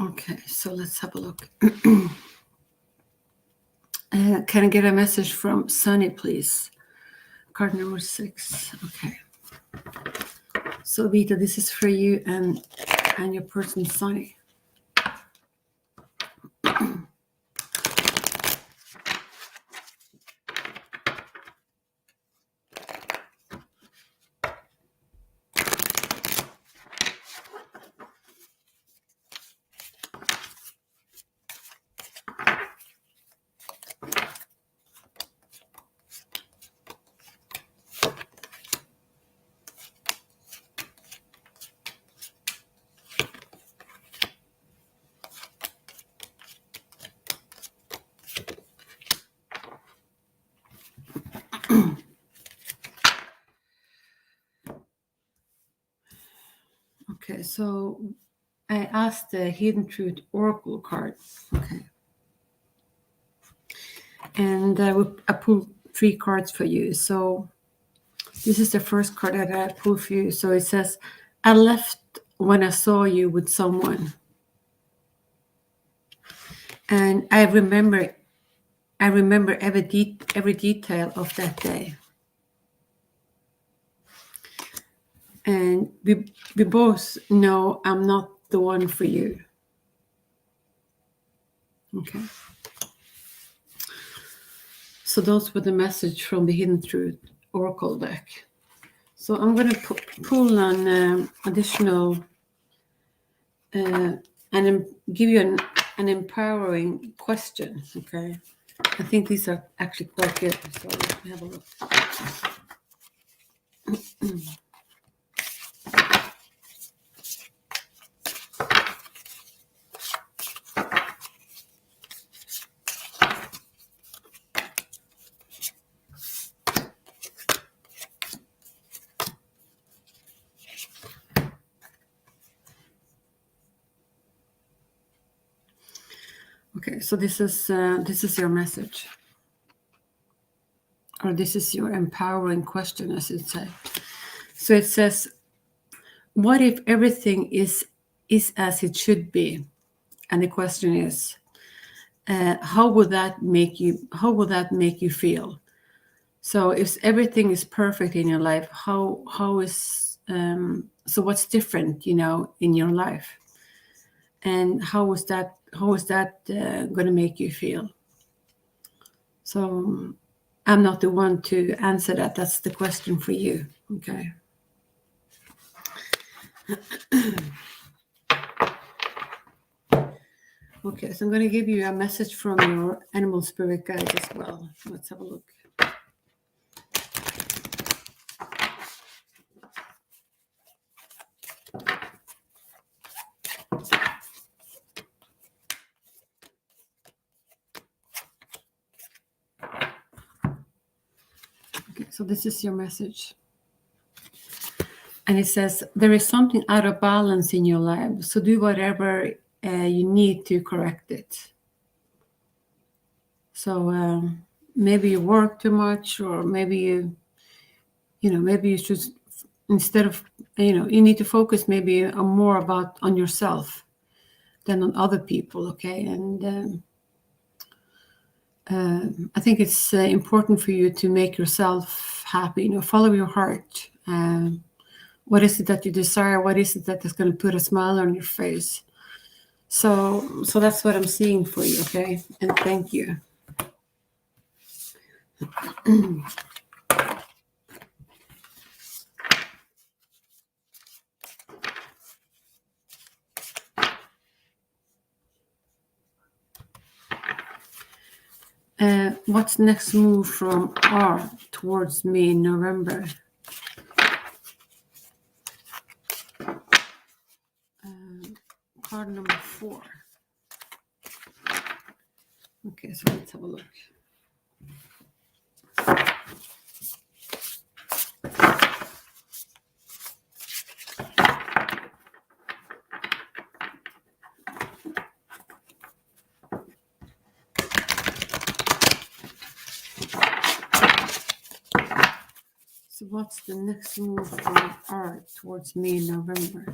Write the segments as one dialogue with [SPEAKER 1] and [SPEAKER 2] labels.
[SPEAKER 1] Okay, so let's have a look. Can I get a message from Sunny, please? Card number 6. Okay. So, Vita, this is for you and your person, Sunny. Okay, so I asked the Hidden Truth Oracle card. Okay. And I pulled 3 cards for you. So this is the first card that I pulled for you. So it says, I left when I saw you with someone. And I remember every detail of that day. And we both know I'm not the one for you. Okay. So those were the message from the Hidden Truth Oracle deck. So I'm going to pull an additional and give you an empowering question. Okay. I think these are actually quite good. So let me have a look. Okay, so this is your message, or this is your empowering question, as it say. So it says, "What if everything is as it should be?" And the question is, how would that make you? How would that make you feel? So if everything is perfect in your life, how is so? What's different, in your life? And how is that going to make you feel? So I'm not the one to answer that. That's the question for you. Okay. Okay, so I'm going to give you a message from your animal spirit guide as well. Let's have a look. Okay, so this is your message. And it says, there is something out of balance in your life, so do whatever you need to correct it. So maybe you work too much, or maybe maybe you should, instead of, you need to focus maybe more on yourself than on other people. Okay. And I think it's important for you to make yourself happy, follow your heart. What is it that you desire? What is it that is going to put a smile on your face? So that's what I'm seeing for you. Okay. And thank you. What's next move from R towards me in November? Card number 4. Okay, so let's have a look. So what's the next move from Earth towards me in November?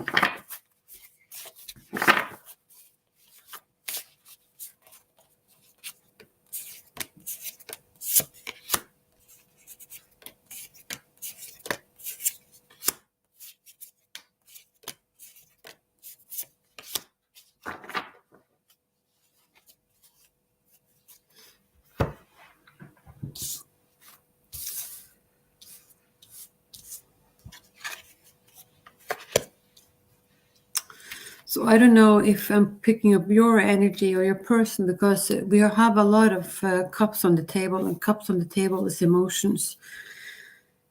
[SPEAKER 1] So I don't know if I'm picking up your energy or your person, because we have a lot of cups on the table, and cups on the table is emotions.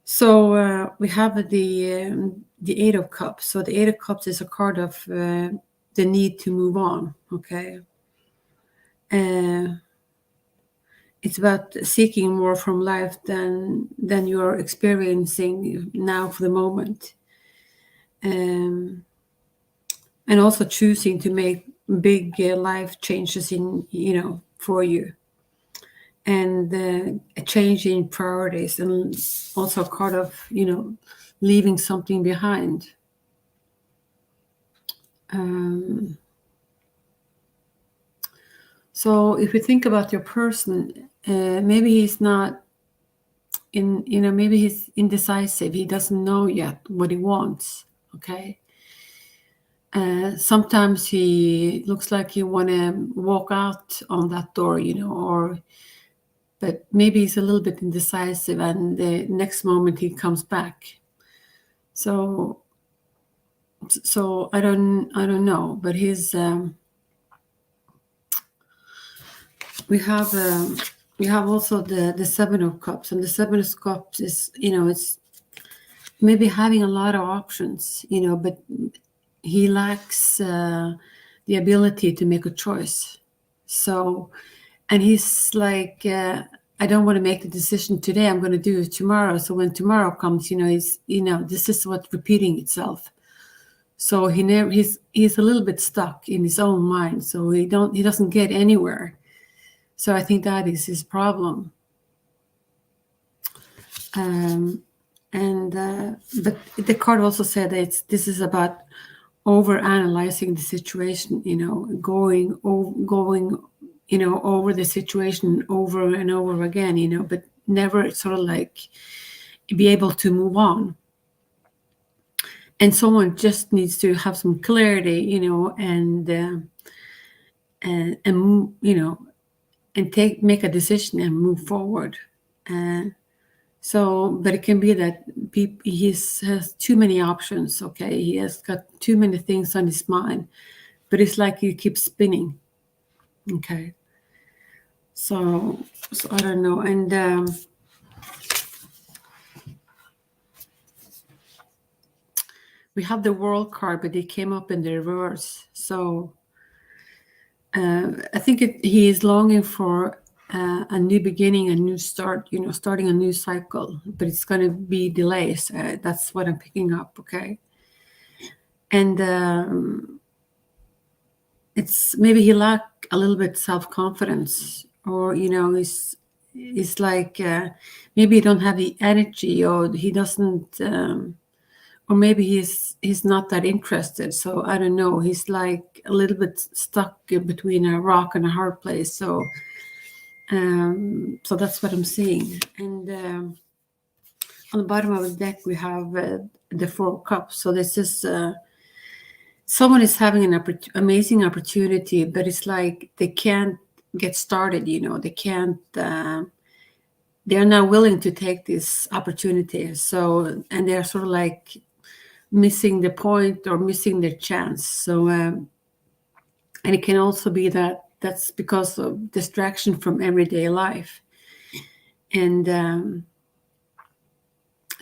[SPEAKER 1] So we have the Eight of Cups. So the Eight of Cups is a card of the need to move on. Okay. It's about seeking more from life than you're experiencing now for the moment. And also choosing to make big life changes for you, and a change in priorities, and also a card of leaving something behind. So if you think about your person, maybe he's not maybe he's indecisive. He doesn't know yet what he wants. Okay. Sometimes he looks like he want to walk out on that door, but maybe he's a little bit indecisive, and the next moment he comes back. So I don't know, but we have also the Seven of Cups, and the Seven of Cups is it's maybe having a lot of options, but he lacks the ability to make a choice. So, and he's like, I don't want to make the decision today. I'm going to do it tomorrow. So when tomorrow comes, this is what's repeating itself. So he's a little bit stuck in his own mind. So he doesn't get anywhere. So I think that is his problem. But the card also said that this is about over analyzing the situation, going over the situation over and over again, but never sort of like be able to move on. And someone just needs to have some clarity, and make a decision and move forward. But it can be that he has too many options. Okay, he has got too many things on his mind, but it's like you keep spinning. Okay, so I don't know, and we have the World card, but it came up in the reverse. So I think he is longing for a new beginning, a new start, starting a new cycle, but it's going to be delays. That's what I'm picking up. Okay. And it's maybe he lack a little bit self-confidence, or, he's like, maybe he don't have the energy, or he doesn't, or maybe he's not that interested. So I don't know. He's like a little bit stuck between a rock and a hard place. So that's what I'm seeing. And on the bottom of the deck, we have the Four of Cups. So this is someone is having an amazing opportunity, but it's like they can't get started. They can't. They're not willing to take this opportunity. So, and they're sort of like missing the point or missing their chance. So, and it can also be that's because of distraction from everyday life. And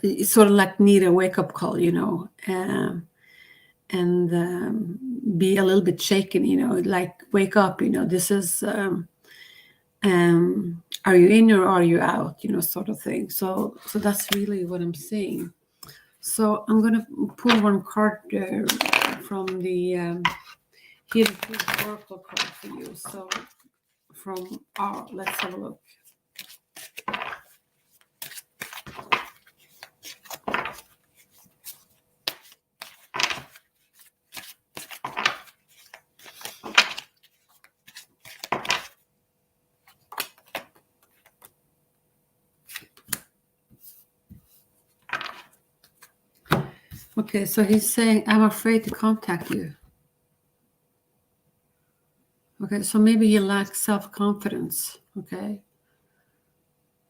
[SPEAKER 1] it's sort of like need a wake-up call, and be a little bit shaken, like wake up, this is, are you in or are you out, sort of thing. So that's really what I'm seeing. So I'm going to pull one card from the Hidden Oracle card for you. So from let's have a look. Okay, so he's saying, I'm afraid to contact you. Okay, so maybe he lacks self-confidence. Okay.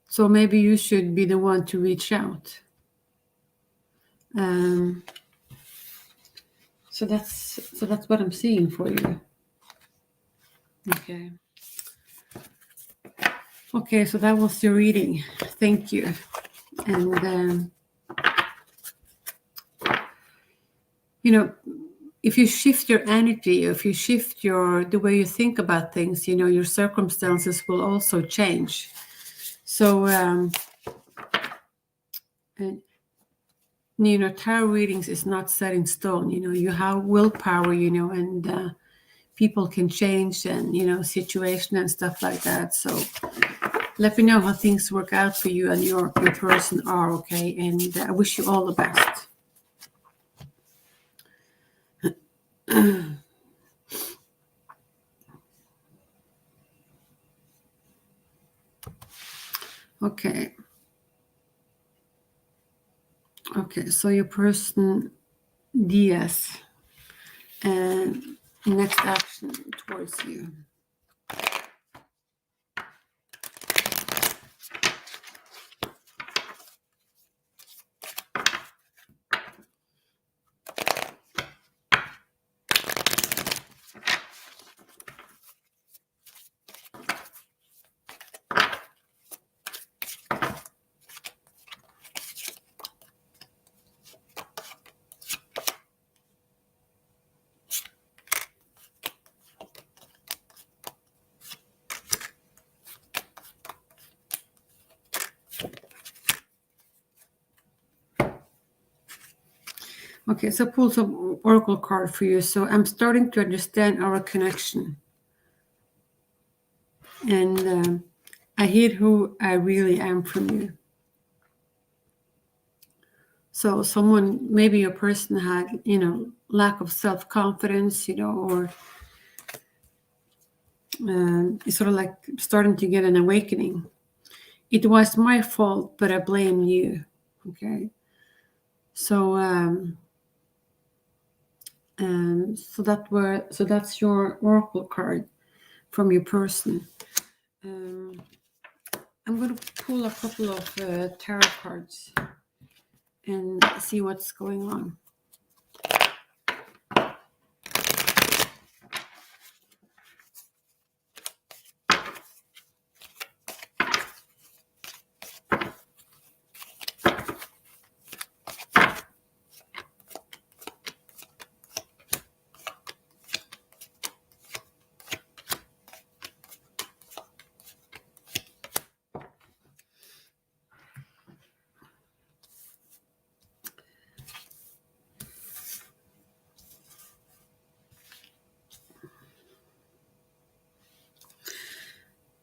[SPEAKER 1] So maybe you should be the one to reach out. So that's what I'm seeing for you. Okay. Okay, so that was your reading. Thank you. And if you shift your energy, if you shift the way you think about things, your circumstances will also change. So and tarot readings is not set in stone. You have willpower, and people can change, and situation and stuff like that. So let me know how things work out for you and your person are. Okay, and I wish you all the best. Okay. Okay, so your person, DS, and next action towards you. Okay, so pull some oracle card for you. So I'm starting to understand our connection. And I hear who I really am from you. So someone, maybe your person had, lack of self-confidence, or it's sort of like starting to get an awakening. It was my fault, but I blame you. Okay. So so that's your oracle card from your person. I'm going to pull a couple of tarot cards and see what's going on.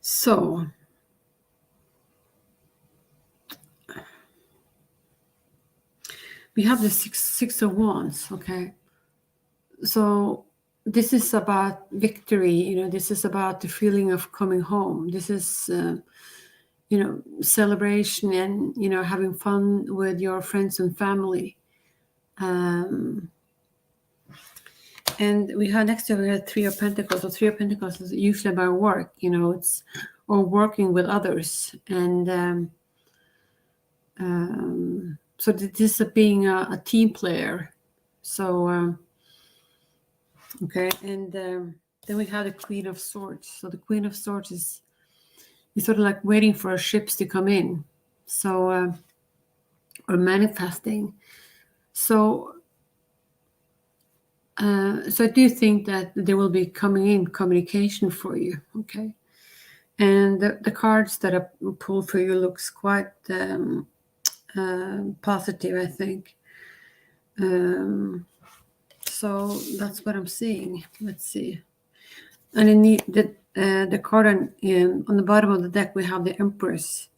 [SPEAKER 1] So we have the six of wands. Okay. So this is about victory. This is about the feeling of coming home. This is, celebration and, having fun with your friends and family. And we have next to we had Three of Pentacles. So Three of Pentacles is usually about work, it's or working with others. And so this is being a team player. So okay, and then we have the Queen of Swords. So the Queen of Swords is sort of like waiting for ships to come in. So or manifesting. So I do think that there will be coming in communication for you, okay? And the cards that I pulled for you looks quite positive, I think. So that's what I'm seeing. Let's see. And in the card on the bottom of the deck, we have the Empress.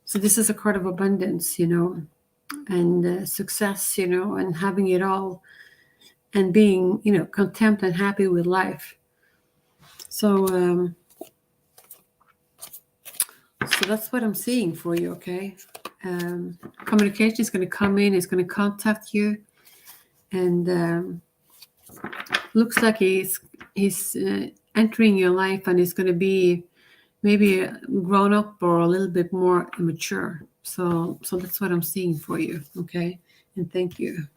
[SPEAKER 1] So this is a card of abundance, and success, and having it all. And being, content and happy with life. So that's what I'm seeing for you, okay? Communication is going to come in, it's going to contact you. and looks like he's entering your life, and he's going to be maybe grown up or a little bit more mature. So that's what I'm seeing for you. Okay, and thank you.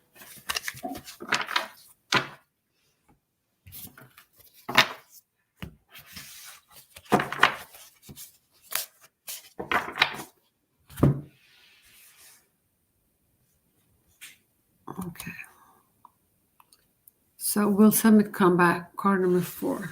[SPEAKER 1] Okay. So will Summit come back? Card number 4.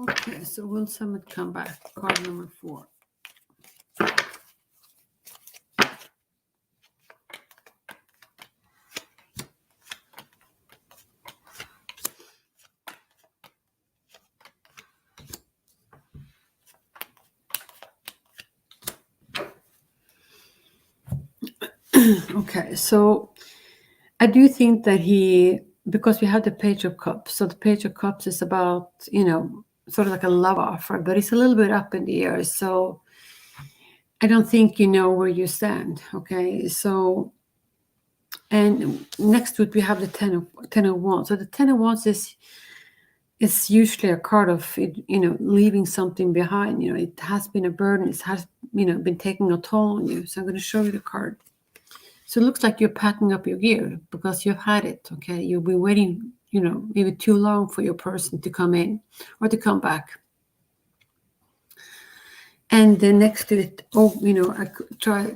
[SPEAKER 1] Okay, so will Summit come back? Card number 4. Okay, so I do think that because we have the Page of Cups, so the Page of Cups is about, sort of like a love offer, but it's a little bit up in the air. So I don't think you know where you stand. Okay, so, and next to it we have the Ten of Wands. So the Ten of Wands is usually a card of leaving something behind. It has been a burden. It has been taking a toll on you. So I'm going to show you the card. So it looks like you're packing up your gear because you've had it. Okay, you've been waiting maybe too long for your person to come in or to come back. And then next to it, I could try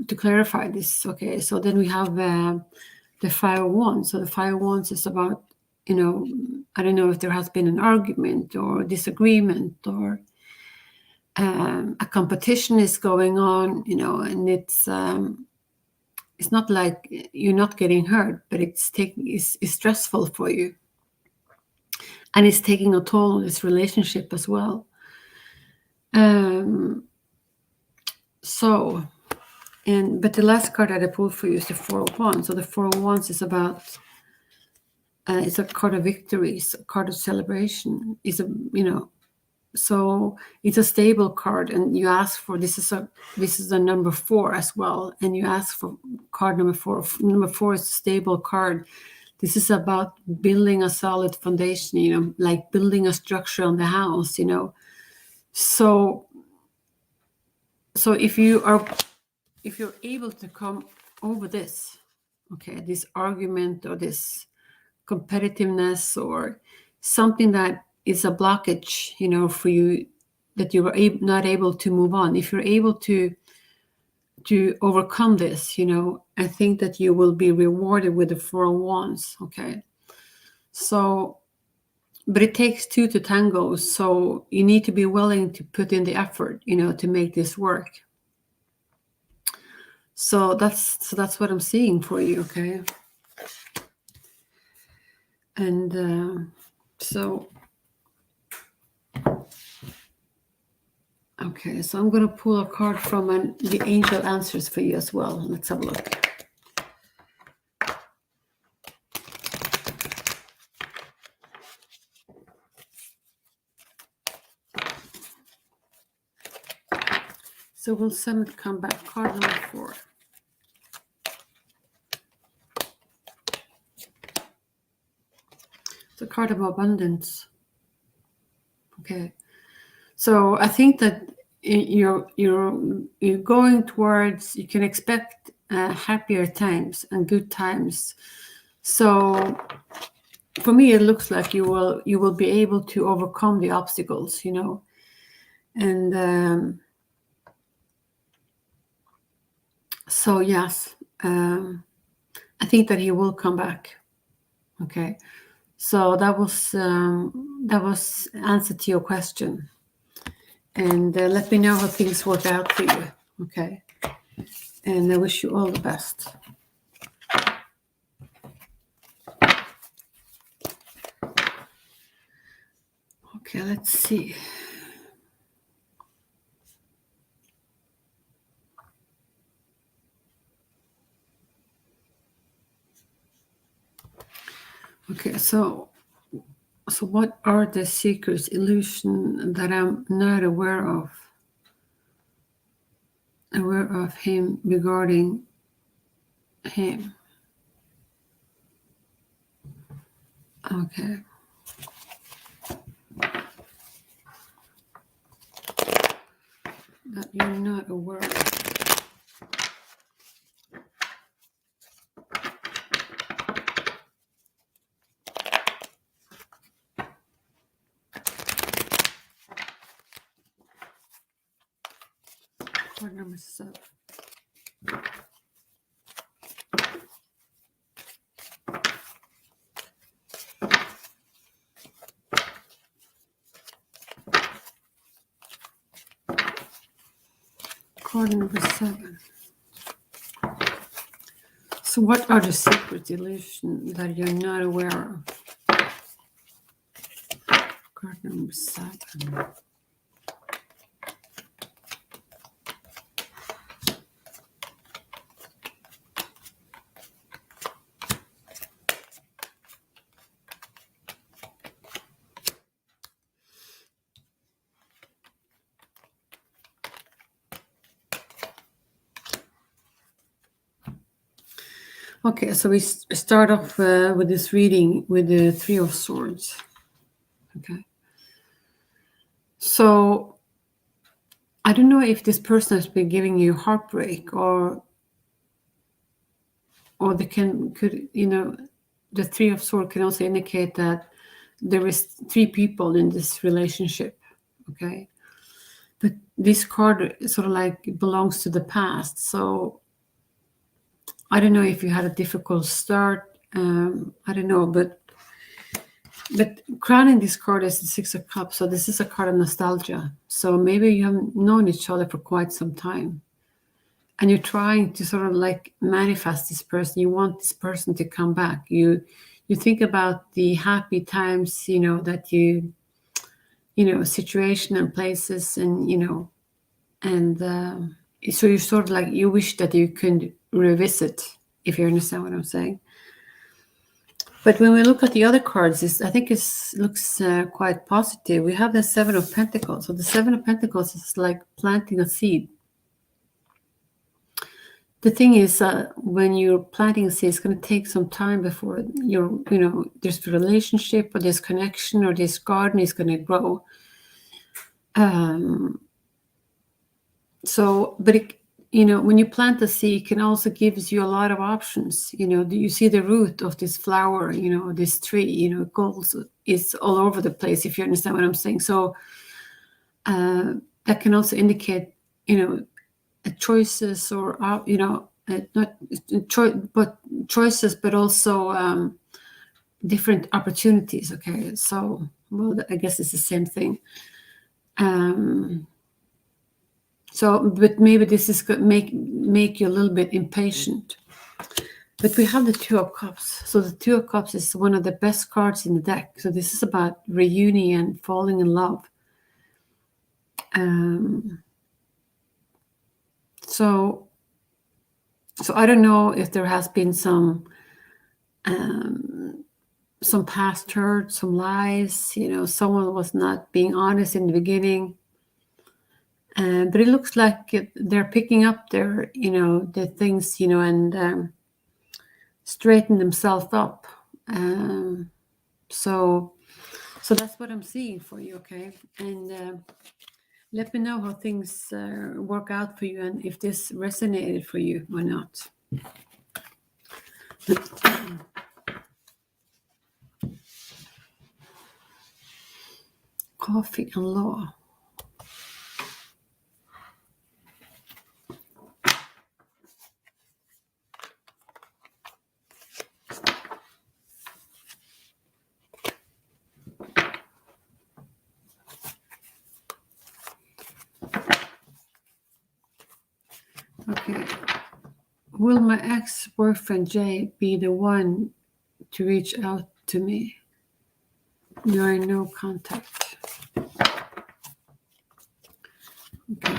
[SPEAKER 1] to clarify this. Okay, so then we have the Five of Wands. So the Five of Wands is about, I don't know if there has been an argument or disagreement or a competition is going on, and it's not like you're not getting hurt, but it's stressful for you, and it's taking a toll on this relationship as well. But the last card that I pulled for you is the Four of Wands. So the Four of Wands is about, it's a card of victories, a card of celebration. So it's a stable card, and you ask for, this is a number 4 as well, and you ask for card number 4. Number 4 is a stable card. This is about building a solid foundation, like building a structure on the house, So if you're able to come over this, okay, this argument or this competitiveness or something that is a blockage, for you, that you were not able to move on. If you're able to overcome this, I think that you will be rewarded with the Four of Wands. Okay, so, but it takes 2 to tango, so you need to be willing to put in the effort, to make this work. So that's what I'm seeing for you. Okay, and okay, so I'm going to pull a card from the Angel Answers for you as well. Let's have a look. So will Summit come back? Card number 4. It's a card of abundance. Okay, so I think that you're going towards, you can expect happier times and good times. So for me, it looks like you will be able to overcome the obstacles, and so yes, I think that he will come back. Okay, so that was answer to your question, and let me know how things work out for you. Okay, and I wish you all the best. Okay, let's see. Okay, so what are the secrets, illusion that I'm not aware of him regarding him? Okay. That you're not aware of. Card number 7. Card number 7. So what are the secret illusions that you're not aware of? Card number 7. Okay, so we start off with this reading with the 3 of Swords. Okay. So I don't know if this person has been giving you heartbreak, or they could, the 3 of Swords can also indicate that there is 3 people in this relationship. Okay. But this card sort of like belongs to the past. So I don't know if you had a difficult start. I don't know, but crowning this card is the 6 of Cups. So this is a card of nostalgia. So maybe you have known each other for quite some time, and you're trying to sort of like manifest this person. You want this person to come back. You think about the happy times, that situation and places, and so you sort of like, you wish that you could revisit, if you understand what I'm saying. But when we look at the other cards, I think it looks quite positive. We have the 7 of Pentacles. So the 7 of Pentacles is like planting a seed. The thing is, when you're planting a seed, it's going to take some time before there's a relationship, or this connection, or this garden is going to grow. But when you plant the seed, it can also gives you a lot of options. You see the root of this flower, this tree, it goes, it's all over the place, if you understand what I'm saying. So that can also indicate, choices, or not but choices, but also different opportunities. Okay, so I guess it's the same thing. So, but maybe this is going to make you a little bit impatient. But we have the 2 of Cups. So the 2 of Cups is one of the best cards in the deck. So this is about reunion, falling in love. So I don't know if there has been some past hurt, some lies. Someone was not being honest in the beginning. But it looks like they're picking up their, the things, and straighten themselves up. So that's what I'm seeing for you, okay? And let me know how things work out for you, and if this resonated for you or not. Coffee and law. Okay. Will my ex-boyfriend Jay be the one to reach out to me? You are in no contact. Okay.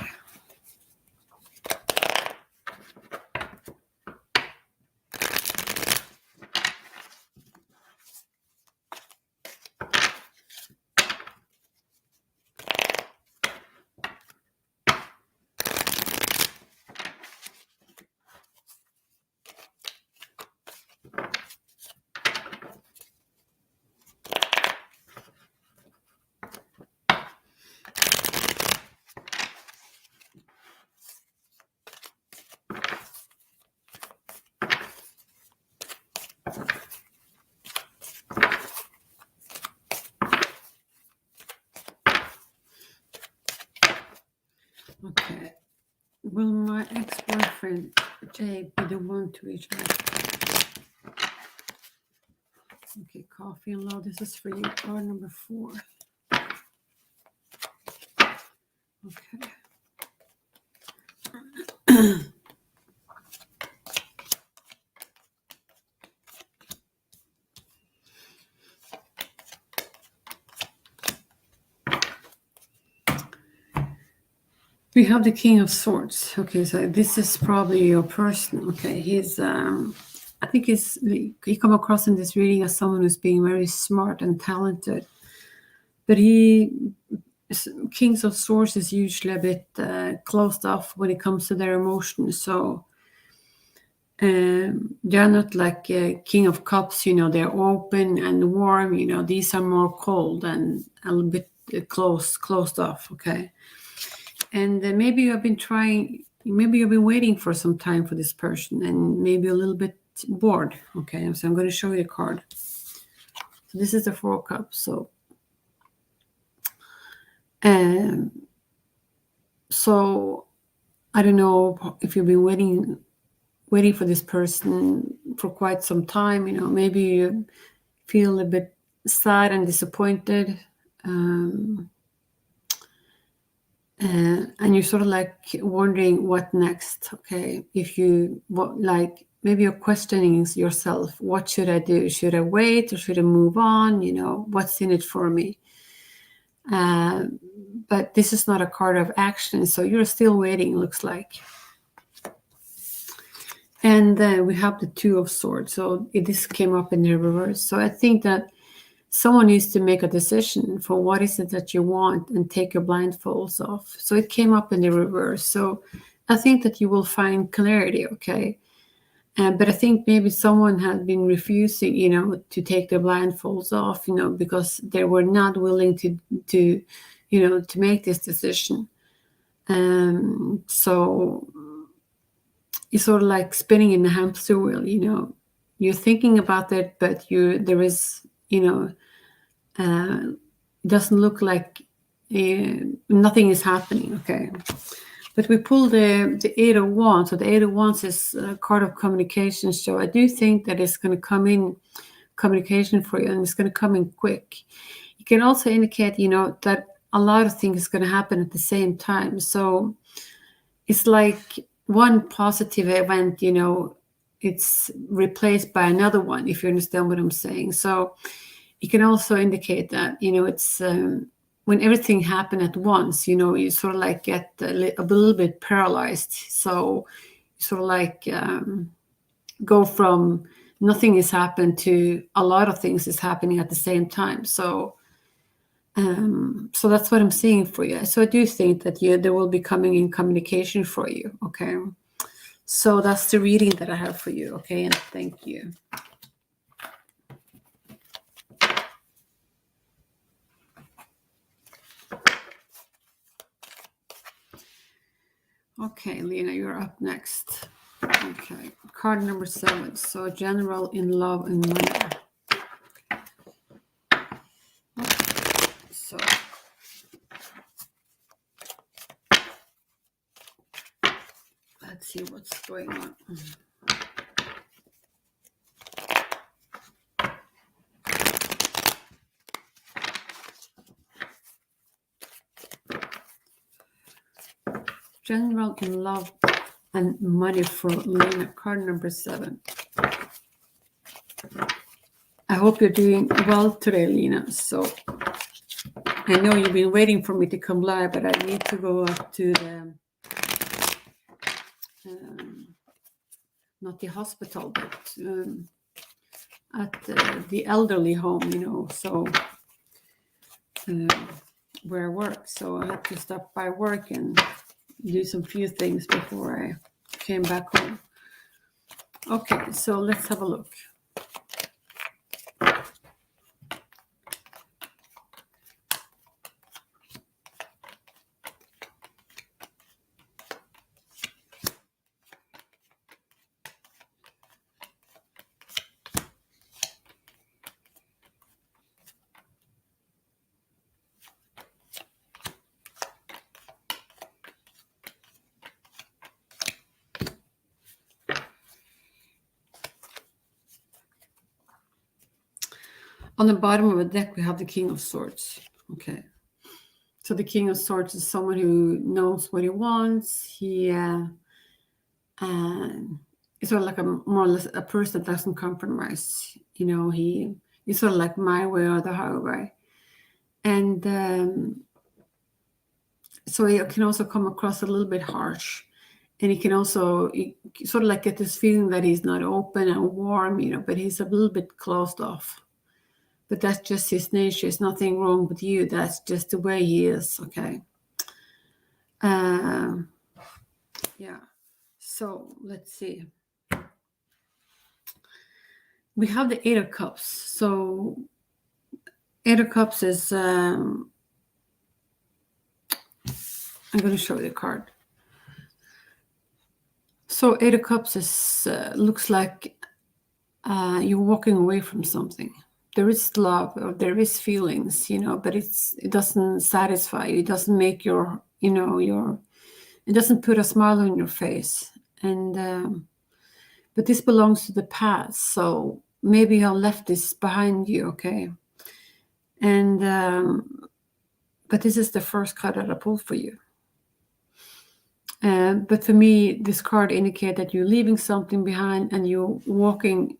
[SPEAKER 1] Will my ex-boyfriend Jay be the one to reach out? Okay, coffee and love. This is for you. Card number 4. Okay. We have the King of Swords. Okay, so this is probably your person. Okay, he's I think you come across in this reading as someone who's being very smart and talented, but Kings of Swords is usually a bit closed off when it comes to their emotions. So they're not like King of Cups. They're open and warm. These are more cold and a little bit closed off. Okay. And maybe you've been waiting for some time for this person and maybe a little bit bored. Okay, so I'm going to show you a card. So this is the 4 of Cups. So I don't know if you've been waiting for this person for quite some time. Maybe you feel a bit sad and disappointed. And you're sort of like wondering what next. Okay, maybe you're questioning yourself, what should I do? Should I wait or should I move on? What's in it for me? But this is not a card of action, so you're still waiting, looks like. And then we have the 2 of Swords. So this came up in the reverse. So I think that someone needs to make a decision for what is it that you want and take your blindfolds off. So it came up in the reverse. So I think that you will find clarity, okay? But I think maybe someone had been refusing, to take their blindfolds off, because they were not willing to make this decision. So it's sort of like spinning in the hamster wheel, You're thinking about it, but there is, doesn't look like nothing is happening. Okay, but we pull the 8 of Wands. So the 8 of Wands is a card of communication. So I do think that it's going to come in communication for you, and it's going to come in quick. It can also indicate, that a lot of things is going to happen at the same time. So it's like one positive event, it's replaced by another one, if you understand what I'm saying. So it can also indicate that, it's when everything happened at once, you sort of like get a little bit paralyzed. So you sort of like go from nothing has happened to a lot of things is happening at the same time. So that's what I'm seeing for you. So I do think that there will be coming in communication for you. Okay. So that's the reading that I have for you. Okay. And thank you. Okay, Lena, you're up next. Okay, card number 7. So general in love and money. So let's see what's going on. General in love and money for Lena, card number 7. I hope you're doing well today, Lena. So I know you've been waiting for me to come live, but I need to go up to the not the hospital, but at the elderly home, so where I work. So I had to stop by work and do some few things before I came back home. Okay, so let's have a look. On the bottom of the deck, we have the King of Swords. Okay. So the King of Swords is someone who knows what he wants. He is sort of like more or less a person that doesn't compromise. You know, he's sort of like my way or the highway. And so he can also come across a little bit harsh. And he sort of like get this feeling that he's not open and warm, you know, but he's a little bit closed off. But that's just his nature. There's nothing wrong with you. That's just the way he is, okay? Yeah. So let's see. We have the Eight of Cups. So Eight of Cups is, I'm going to show you the card. So Eight of Cups is looks like you're walking away from something. There is love or there is feelings, you know, but it doesn't satisfy you. It doesn't make it doesn't put a smile on your face. And but this belongs to the past. So maybe you have left this behind you, okay? And but this is the first card that I pulled for you. But for me, this card indicates that you're leaving something behind and you're walking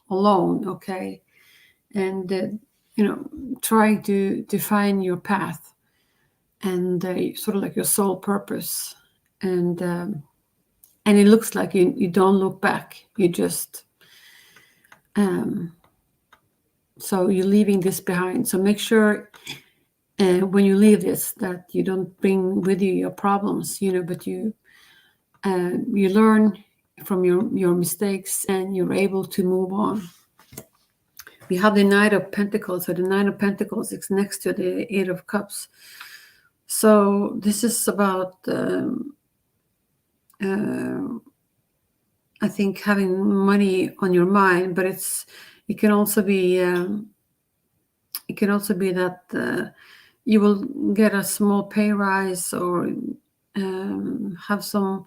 [SPEAKER 1] alone, okay? And trying to define your path and sort of like your soul purpose. And it looks like you don't look back. You just so you're leaving this behind. So make sure when you leave this that you don't bring with you your problems, you know, but you learn from your mistakes and you're able to move on. We have the Knight of Pentacles. So the Knight of Pentacles is next to the Eight of Cups. So this is about I think having money on your mind, but it can also be that you will get a small pay rise or have some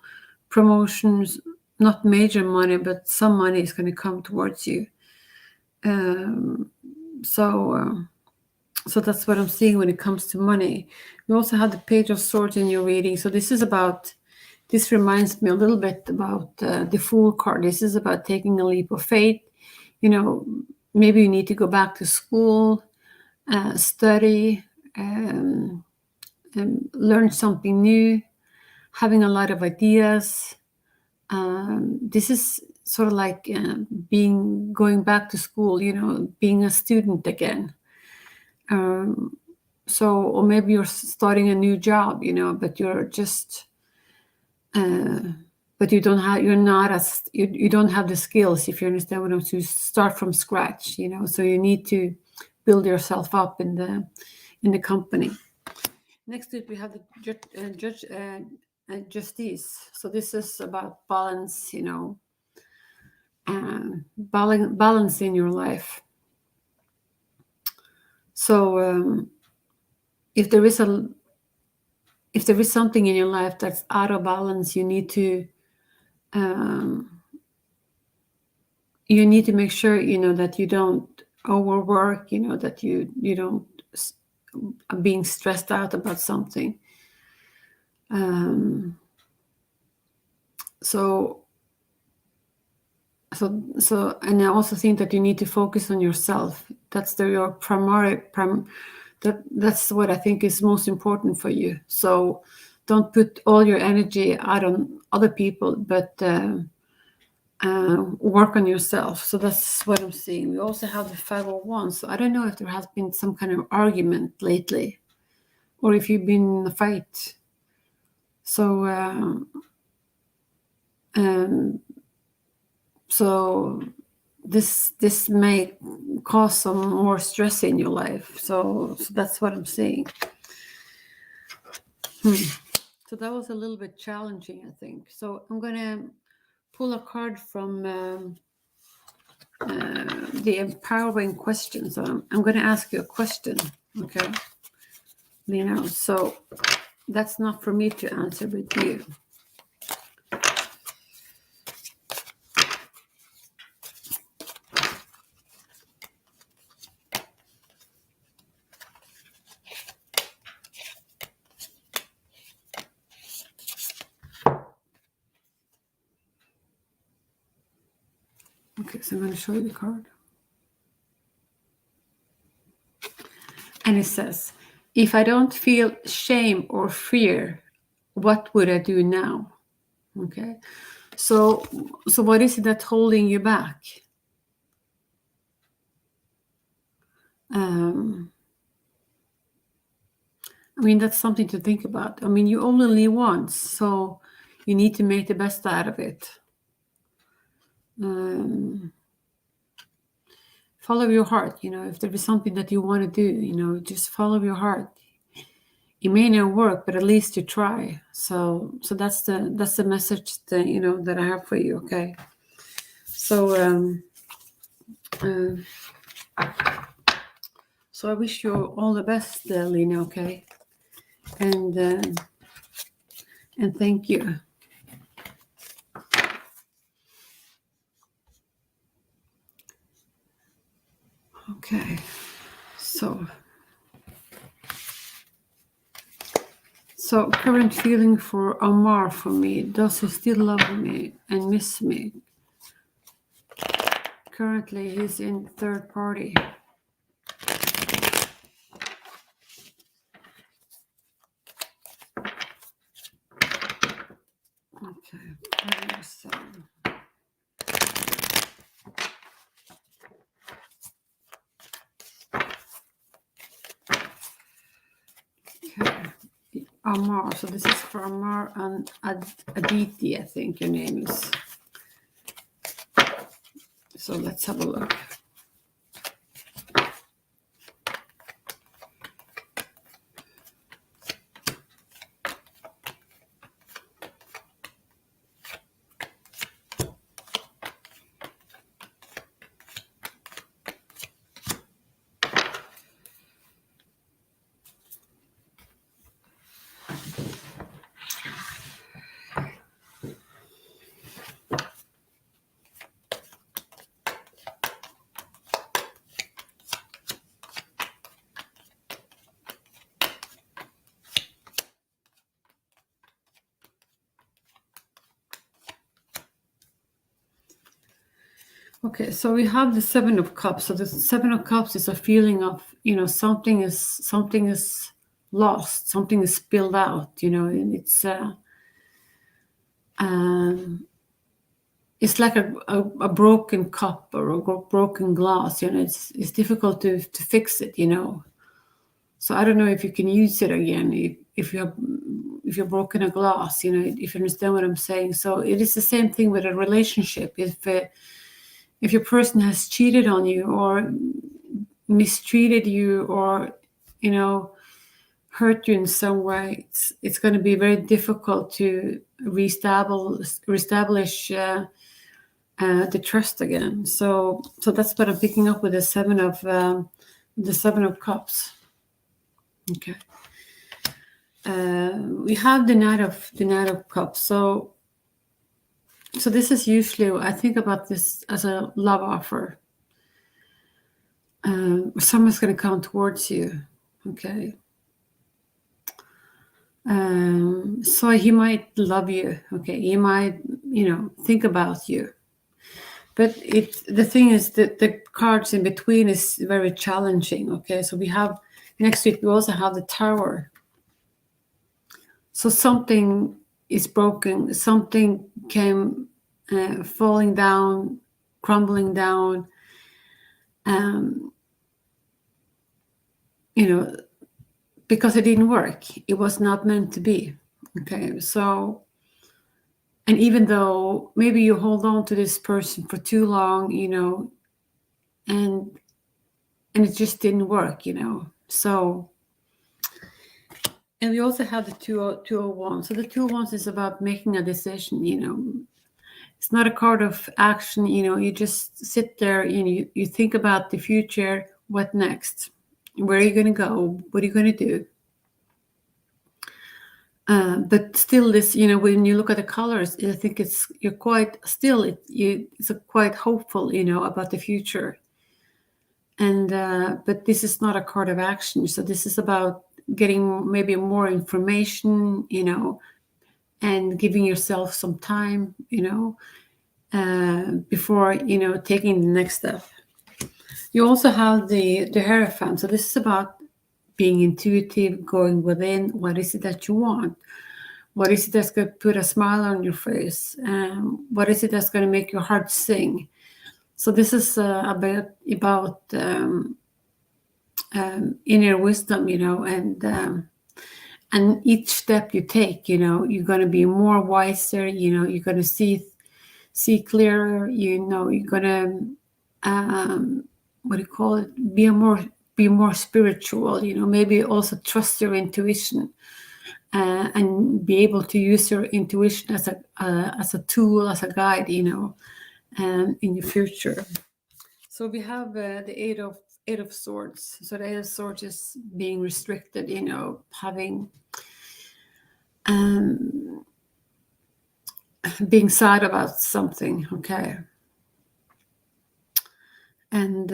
[SPEAKER 1] promotions, not major money, but some money is going to come towards you. So that's what I'm seeing when it comes to money. We also have the Page of Swords in your reading. So this reminds me a little bit about the Fool card. This is about taking a leap of faith. You know, maybe you need to go back to school, study, learn something new, having a lot of ideas. This is sort of like going back to school, you know, being a student again. Or maybe you're starting a new job, you know, but you're just, but you don't have the skills, if you understand what I'm saying, to start from scratch, you know. So you need to build yourself up in the company. Next week we have the Justice. So this is about balance, you know, balance in your life. So if there is something in your life that's out of balance, you need to make sure, you know, that you don't overwork, you know, that you don't being stressed out about something. So and I also think that you need to focus on yourself. That's your primary. That's what I think is most important for you. So don't put all your energy out on other people, but work on yourself. So that's what I'm seeing. We also have the 501. So I don't know if there has been some kind of argument lately, or if you've been in a fight. So so this may cause some more stress in your life. So that's what I'm saying. So that was a little bit challenging, I think. So I'm going to pull a card from the empowering question. So I'm going to ask you a question, okay? You know, so that's not for me to answer with you. Okay, so I'm going to show you the card. And it says, if I don't feel shame or fear, what would I do now? Okay. So what is it that's holding you back? I mean, that's something to think about. I mean, you only live once, so you need to make the best out of it. Follow your heart. If there is something that you want to do, just follow your heart. It may not work, but at least you try. So that's the message that that I have for you. Okay. So so I wish you all the best, Lena. Okay. And thank you. Okay, so current feeling for Omar for me. Does he still love me and miss me? Currently, he's in third party. Okay, Omar. So this is for Omar and Aditi, I think your name is. So let's have a look. Okay, so we have the Seven of Cups. So the Seven of Cups is a feeling of, something is lost, something is spilled out, and it's like a broken cup or a broken glass. It's difficult to fix it. So I don't know if you can use it again if you're broken a glass. If you understand what I'm saying. So it is the same thing with a relationship. If your person has cheated on you or mistreated you or hurt you in some way, it's going to be very difficult to reestablish the trust again. So that's what I'm picking up with the Seven of Cups. Okay. We have the Knight of Cups. So this is usually, I think about this as a love offer. Someone's going to come towards you. Okay. So he might love you. Okay. He might, think about you. But the thing is that the cards in between is very challenging. Okay. So we have, next week, we also have the Tower. So something is broken. Something came falling down, crumbling down. Because it didn't work. It was not meant to be. Okay. So, and even though maybe you hold on to this person for too long, and it just didn't work, So, and we also have the two of Wands. So the Two of Wands is about making a decision, It's not a card of action, you just sit there and you think about the future. What next? Where are you going to go? What are you going to do? But still, this, when you look at the colors, I think you're quite still. It's quite hopeful, about the future. And but this is not a card of action. So this is about getting maybe more information, and giving yourself some time, before, taking the next step. You also have the Hierophant. So this is about being intuitive, going within. What is it that you want? What is it that's going to put a smile on your face? What is it that's going to make your heart sing? So this is about inner wisdom, and each step you take, you're going to be more wiser. You're going to see clearer. You're going to what do you call it? Be more spiritual. Maybe also trust your intuition. And be able to use your intuition as a tool, as a guide, in your future. So we have the Eight of Swords. So the Eight of Swords is being restricted, having being sad about something, okay, and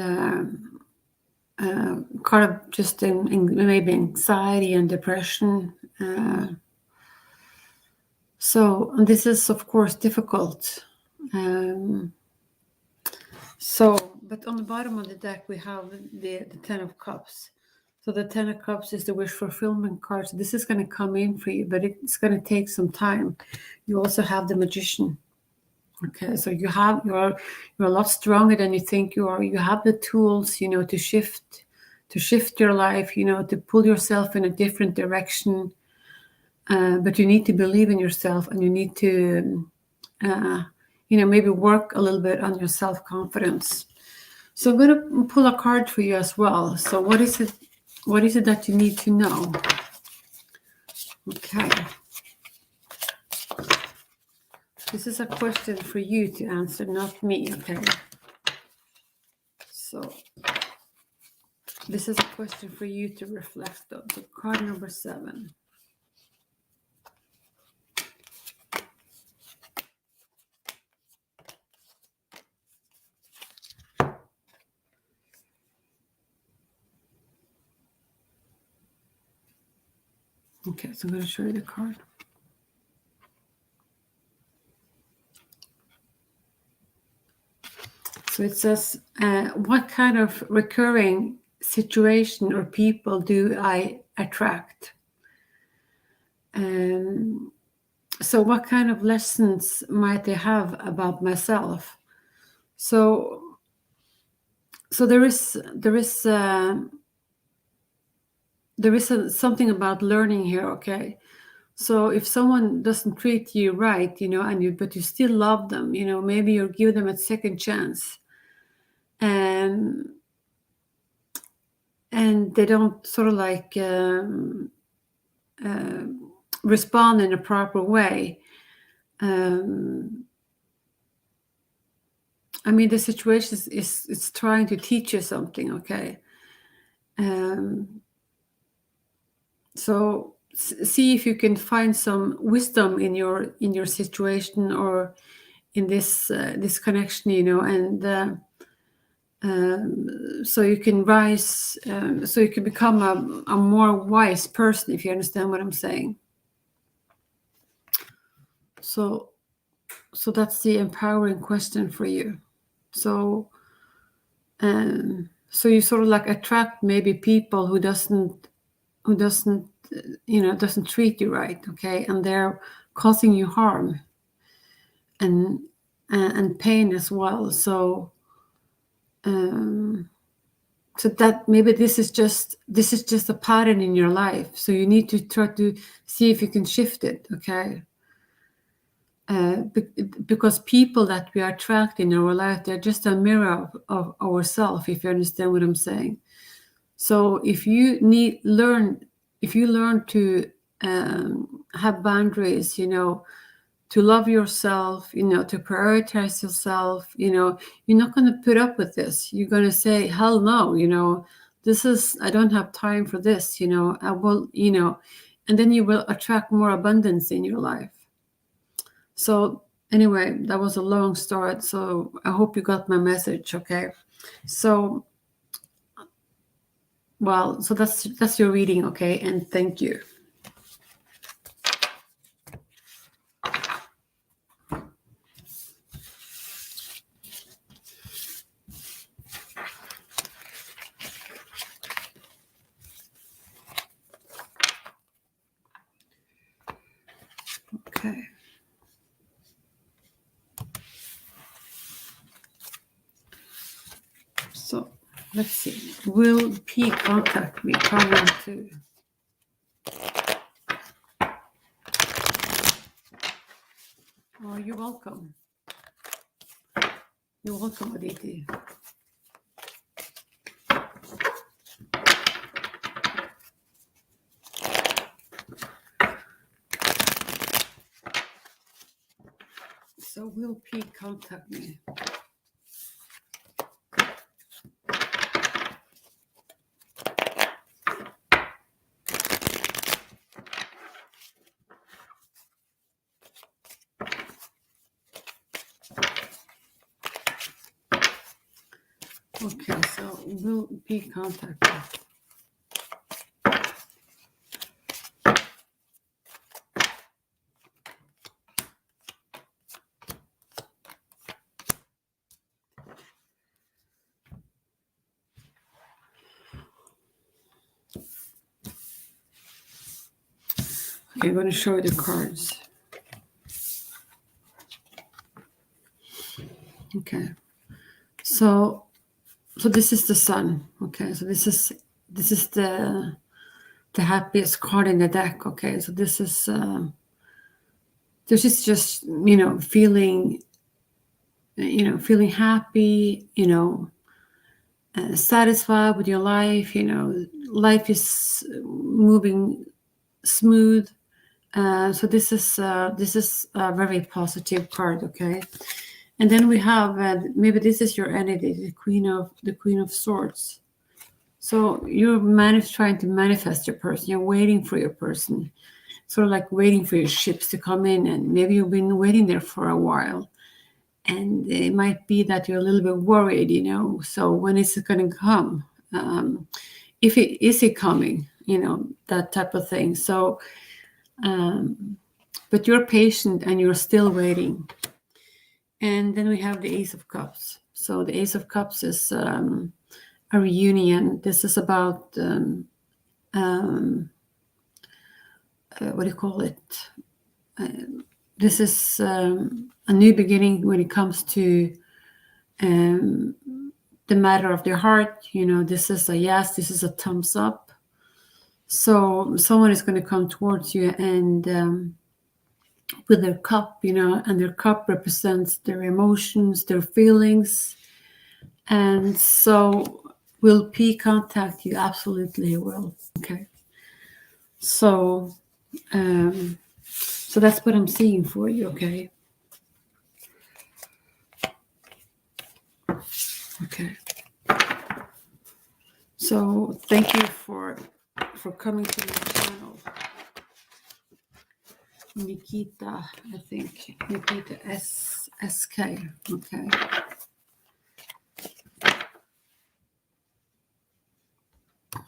[SPEAKER 1] kind of just in maybe anxiety and depression. So this is, of course, difficult. But on the bottom of the deck, we have the Ten of Cups. So the Ten of Cups is the wish fulfillment card. So this is going to come in for you, but it's going to take some time. You also have the Magician. Okay, so you're a lot stronger than you think you are. You have the tools, to shift your life, to pull yourself in a different direction. But you need to believe in yourself, and you need to, maybe work a little bit on your self-confidence. So I'm going to pull a card for you as well. So what is it that you need to know? Okay. This is a question for you to answer, not me, okay? So this is a question for you to reflect on. So card number 7. Okay, so I'm going to show you the card. So it says, what kind of recurring situation or people do I attract? So what kind of lessons might I have about myself? So there is something about learning here, okay? So if someone doesn't treat you right, but you still love them, maybe you'll give them a second chance. And they don't sort of like respond in a proper way. The situation is trying to teach you something, okay? So see if you can find some wisdom in your situation or in this connection, and so you can rise, so you can become a more wise person, if you understand what I'm saying. So that's the empowering question for you. So you sort of like attract maybe people who doesn't treat you right, okay, and they're causing you harm and pain as well. So so that maybe this is just a pattern in your life. So you need to try to see if you can shift it, okay? Because people that we attract in our life, they're just a mirror of ourselves, if you understand what I'm saying. So if you learn to have boundaries, to love yourself, to prioritize yourself, you're not going to put up with this. You're going to say, hell no, I don't have time for this, I will, and then you will attract more abundance in your life. So anyway, that was a long start. So I hope you got my message, okay? So, well, so that's your reading, okay? And thank you. Okay. So let's see. Will P contact me? Comment too. Oh, you're welcome. You're welcome, Aditi. So will P contact me? Okay, so will P contact me? Okay, I'm going to show you the cards. Okay, so this is the Sun. Okay, so this is the happiest card in the deck. Okay, so this is just feeling happy, satisfied with your life. Life is moving smooth. So this is a very positive card. Okay. And then we have maybe this is your energy, the Queen of Swords. So you're trying to manifest your person. You're waiting for your person, sort of like waiting for your ships to come in, and maybe you've been waiting there for a while. And it might be that you're a little bit worried, So when is it going to come? If it is it coming, that type of thing. So, but you're patient and you're still waiting. And then we have the Ace of Cups. So the Ace of Cups is a reunion. This is about what do you call it? This is a new beginning when it comes to the matter of their heart. This is a yes. This is a thumbs up. So someone is going to come towards you and with their cup, and their cup represents their emotions, their feelings. And so will P contact you? Absolutely he will. Okay. So that's what I'm seeing for you. Okay. Okay. So thank you for coming to my channel. Nikita, I think. Nikita SK. Okay.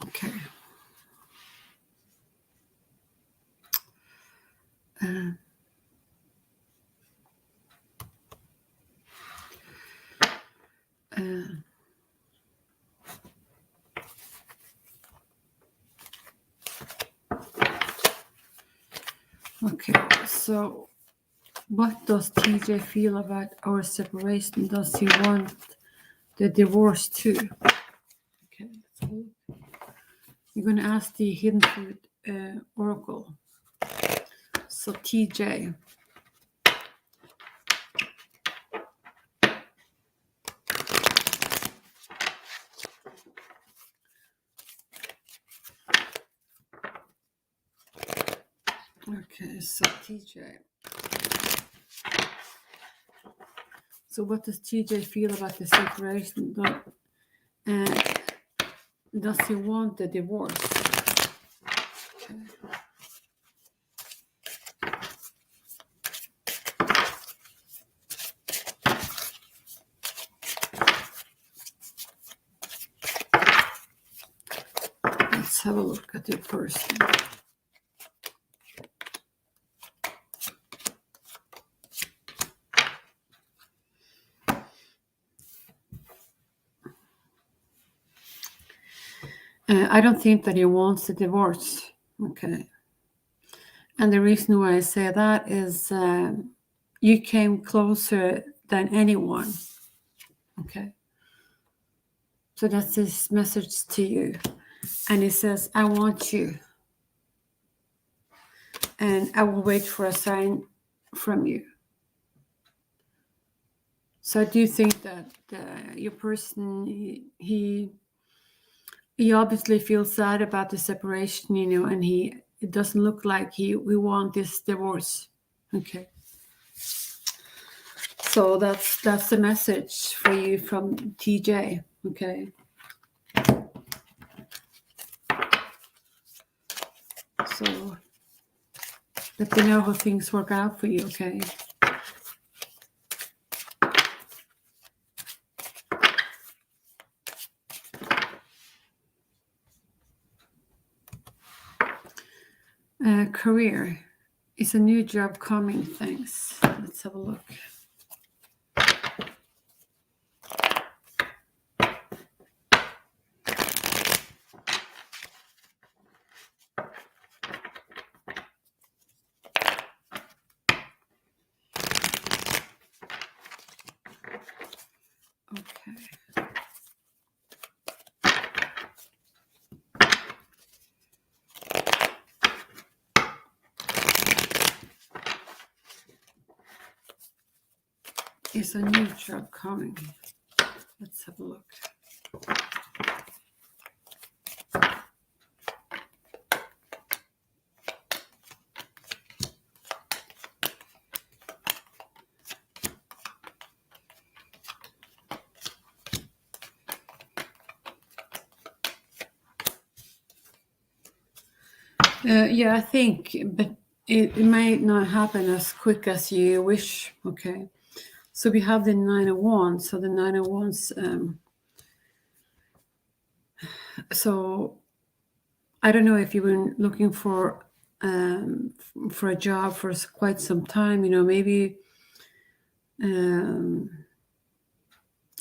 [SPEAKER 1] Okay. Okay, so what does TJ feel about our separation? Does he want the divorce too? Okay, so you're going to ask the Hidden Truth Oracle. So TJ. Okay, so TJ. So what does TJ feel about the separation? Does he want the divorce? Okay. Let's have a look at your person. I don't think that he wants a divorce. Okay. And the reason why I say that is you came closer than anyone. Okay. So that's his message to you. And he says, I want you. And I will wait for a sign from you. So I do think that your person, he obviously feels sad about the separation, and it doesn't look like we want this divorce. Okay. So that's the message for you from TJ. Okay. So let me know how things work out for you. Okay. Career. Is a new job coming? Thanks. Let's have a look. Okay. Is a new job coming? Let's have a look. Yeah, I think, but it might not happen as quick as you wish. Okay. So we have the Nine of Wands. So the Nine of Wands. So I don't know if you've been looking for a job for quite some time. Maybe.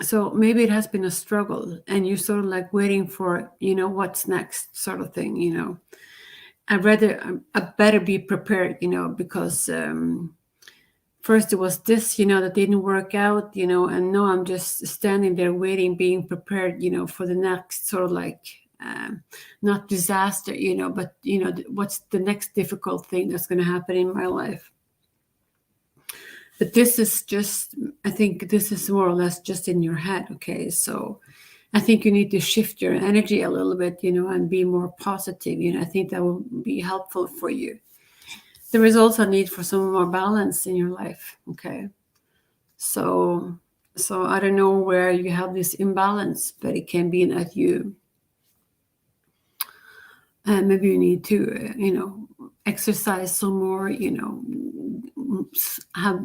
[SPEAKER 1] So maybe it has been a struggle, and you're sort of like waiting for what's next, sort of thing. I better be prepared. Because. First it was this, that didn't work out, and now I'm just standing there waiting, being prepared, for the next sort of like, not disaster, but, what's the next difficult thing that's going to happen in my life. But this is just, I think this is more or less just in your head, okay? So I think you need to shift your energy a little bit, and be more positive. I think that will be helpful for you. There is also a need for some more balance in your life. Okay. So I don't know where you have this imbalance, but it can be that maybe you need to, exercise some more, have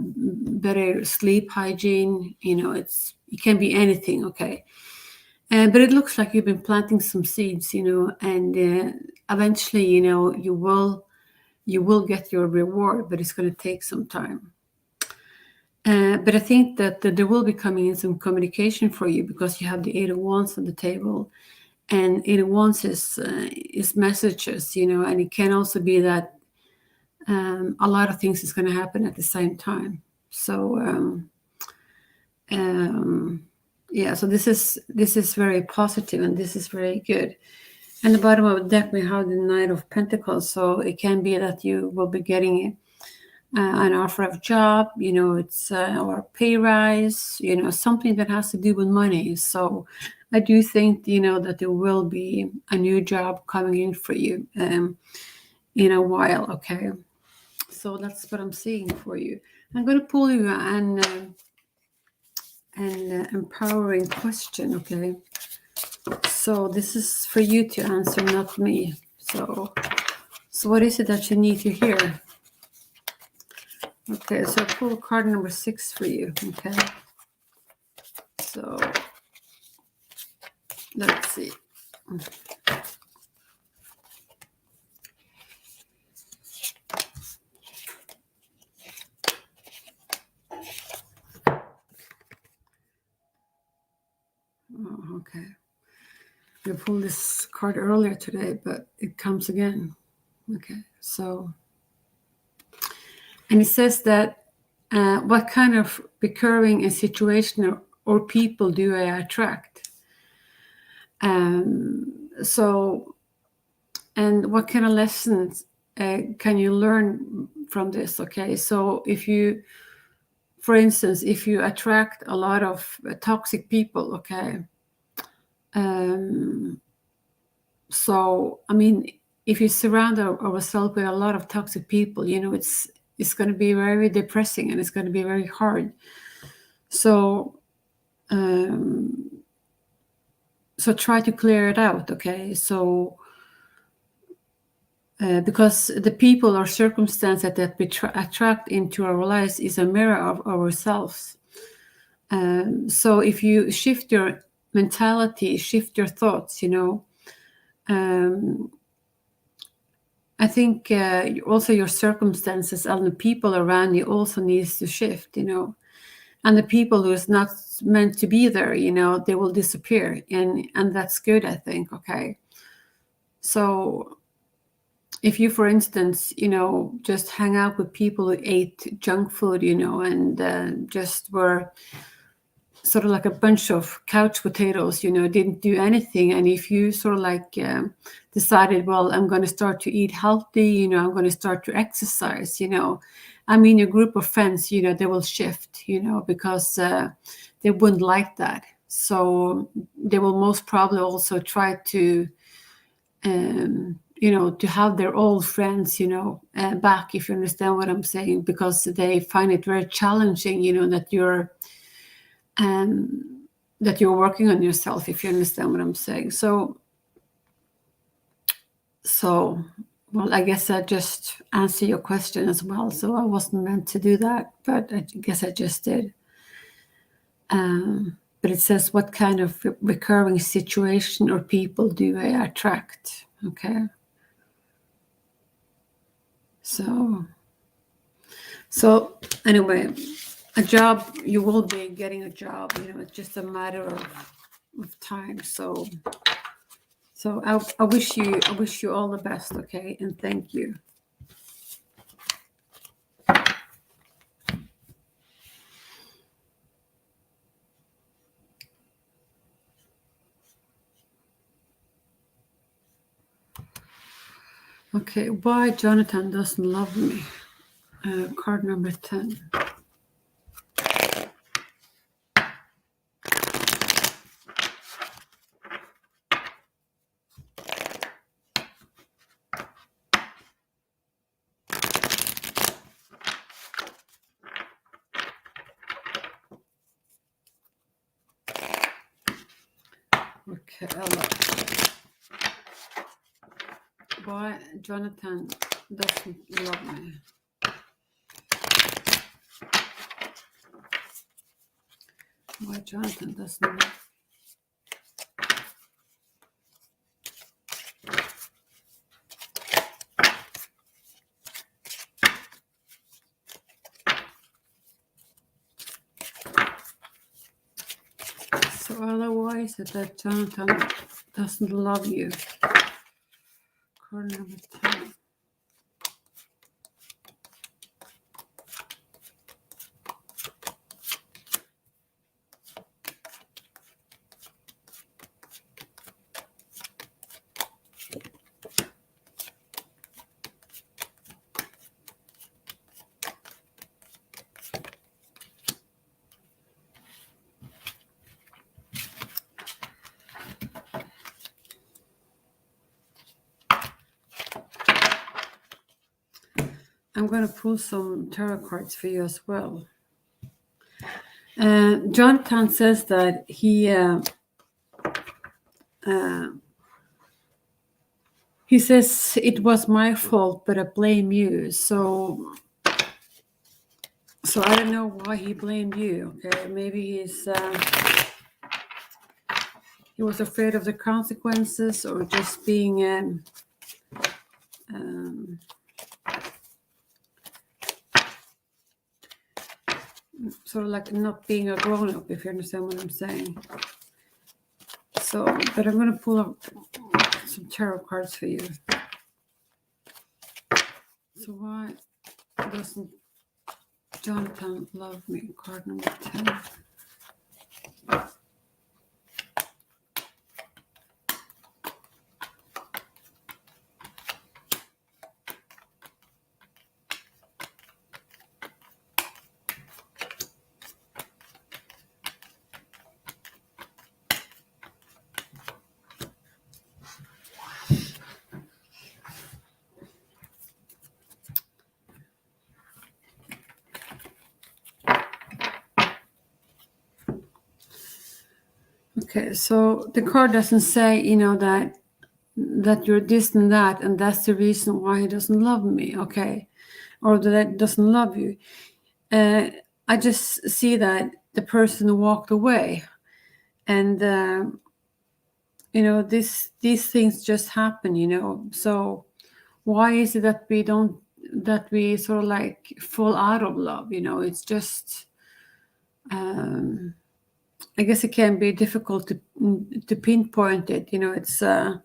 [SPEAKER 1] better sleep hygiene. It can be anything. Okay. But it looks like you've been planting some seeds, and eventually, you will get your reward, but it's going to take some time. But I think that there will be coming in some communication for you, because you have the Eight of Wands on the table, and Eight of Wands is messages, and it can also be that a lot of things is going to happen at the same time. So yeah, so this is very positive, and this is very good. And the bottom of the deck, we have the Knight of Pentacles. So it can be that you will be getting an offer of job, it's or a pay rise, something that has to do with money. So I do think, that there will be a new job coming in for you in a while. Okay. So that's what I'm seeing for you. I'm going to pull you an empowering question. Okay. So this is for you to answer, not me. So what is it that you need to hear? Okay, so pull card number 6 for you. Okay. So let's see. Oh, okay. We pulled this card earlier today, but it comes again. Okay, so And it says that what kind of recurring situation or people do I attract? So, and what kind of lessons can you learn from this? Okay, so if you, for instance, if you attract a lot of toxic people, okay, so I mean, if you surround ourselves with a lot of toxic people, you know, it's going to be very depressing and it's going to be very hard. So so try to clear it out, okay? So because the people or circumstances that we attract into our lives is a mirror of ourselves. So if you shift your mentality, shift your thoughts, you know, I think also your circumstances and the people around you also needs to shift, you know. And the people who is not meant to be there, you know, they will disappear. And that's good, I think, okay? So if you, for instance, you know, just hang out with people who ate junk food, you know, and just were sort of like a bunch of couch potatoes, you know, didn't do anything. And if you sort of like decided, well, I'm going to start to eat healthy, you know, I'm going to start to exercise, you know, I mean, your group of friends, you know, they will shift, you know, because they wouldn't like that. So they will most probably also try to, you know, to have their old friends, you know, back, if you understand what I'm saying, because they find it very challenging, you know, that you're working on yourself, if you understand what I'm saying. So well, I guess I just answer your question as well. So I wasn't meant to do that, but I guess I just did. But it says, what kind of recurring situation or people do I attract? Okay. So anyway, a job, you will be getting a job, you know, it's just a matter of time. So I wish you all the best, okay? And thank you. Okay, why Jonathan doesn't love me? Card number 10. Okay, why Jonathan doesn't love me? Why Jonathan doesn't love me? So otherwise, that Jonathan doesn't love you. Card number 10. I'm going to pull some tarot cards for you as well. Jonathan says that he says, it was my fault, but I blame you. So I don't know why he blamed you. Okay, maybe he was afraid of the consequences, or just being sort of like not being a grown-up, if you understand what I'm saying. So, but I'm going to pull up some tarot cards for you. So why doesn't Jonathan love me? Card number 10. Okay, so the card doesn't say, that you're this and that, and that's the reason why he doesn't love me, okay? Or that doesn't love you. I just see that the person walked away, and these things just happen. So why is it that we sort of like fall out of love? It's just. I guess it can be difficult to pinpoint it. It's so,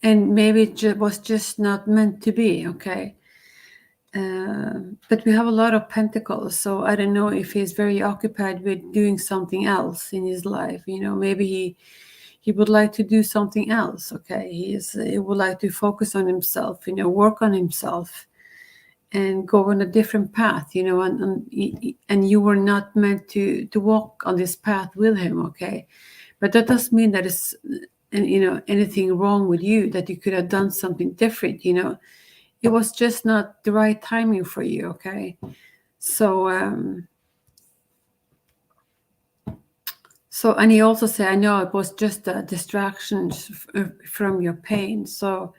[SPEAKER 1] and maybe it was just not meant to be. Okay, but we have a lot of pentacles, so I don't know if he's very occupied with doing something else in his life. Maybe he would like to do something else. Okay, he would like to focus on himself. Work on himself. And go on a different path, and you were not meant to walk on this path with him, okay? But that doesn't mean that it's, anything wrong with you, that you could have done something different, It was just not the right timing for you, okay? So, and he also said, I know it was just a distraction from your pain. So,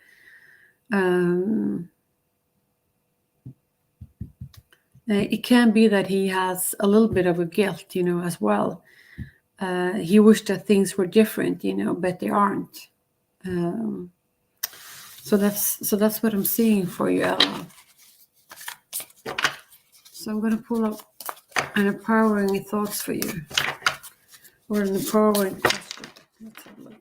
[SPEAKER 1] it can be that he has a little bit of a guilt, as well. He wished that things were different, but they aren't. So that's what I'm seeing for you, Ella. So I'm going to pull up an empowering thoughts for you, or an empowering question. Let's have a look.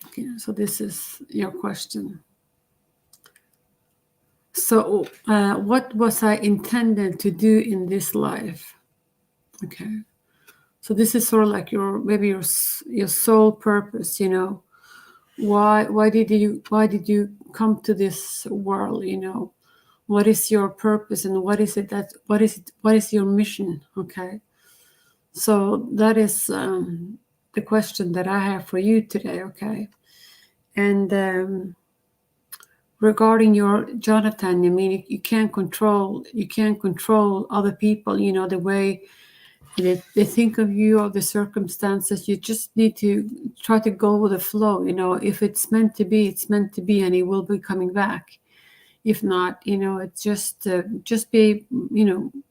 [SPEAKER 1] Okay, so this is your question. So, what was I intended to do in this life? Okay, so this is sort of like maybe your soul purpose. Why did you come to this world? What is your purpose, and what is your mission? Okay, so that is the question that I have for you today. Okay, and regarding your Jonathan, I mean, you can't control other people, the way they think of you or the circumstances. You just need to try to go with the flow. If it's meant to be, it's meant to be, and he will be coming back. If not, it's just be,